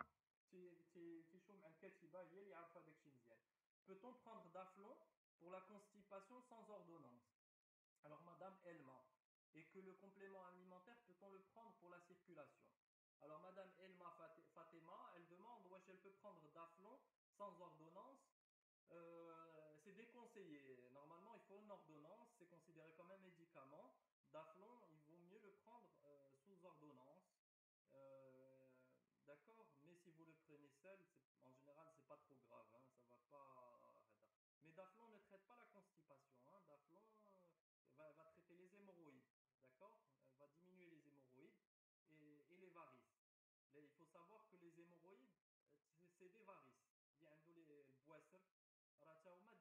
تيشوف مع الكاتبه، هي اللي عارفه داكشي مزيان. Peut-on prendre Daflon pour la constipation sans ordonnance? Alors madame Elma. Et que le complément alimentaire, peut-on le prendre pour la circulation? Alors madame Elma Fatima, elle demande où elle peut prendre Daflon sans ordonnance. C'est déconseillé. Normalement, il faut une ordonnance. C'est considéré comme un médicament. Daflon, il vaut mieux le prendre sous ordonnance. D'accord. Mais si vous le prenez seul, en général, c'est pas trop grave. Hein, ça va pas. Mais Daflon ne traite pas la constipation. Hein. Daflon va traiter les hémorroïdes. D'accord. Va diminuer les hémorroïdes et les varices. Il faut savoir que les hémorroïdes, c'est des varices. Il y a les boisseurs. راه تا هما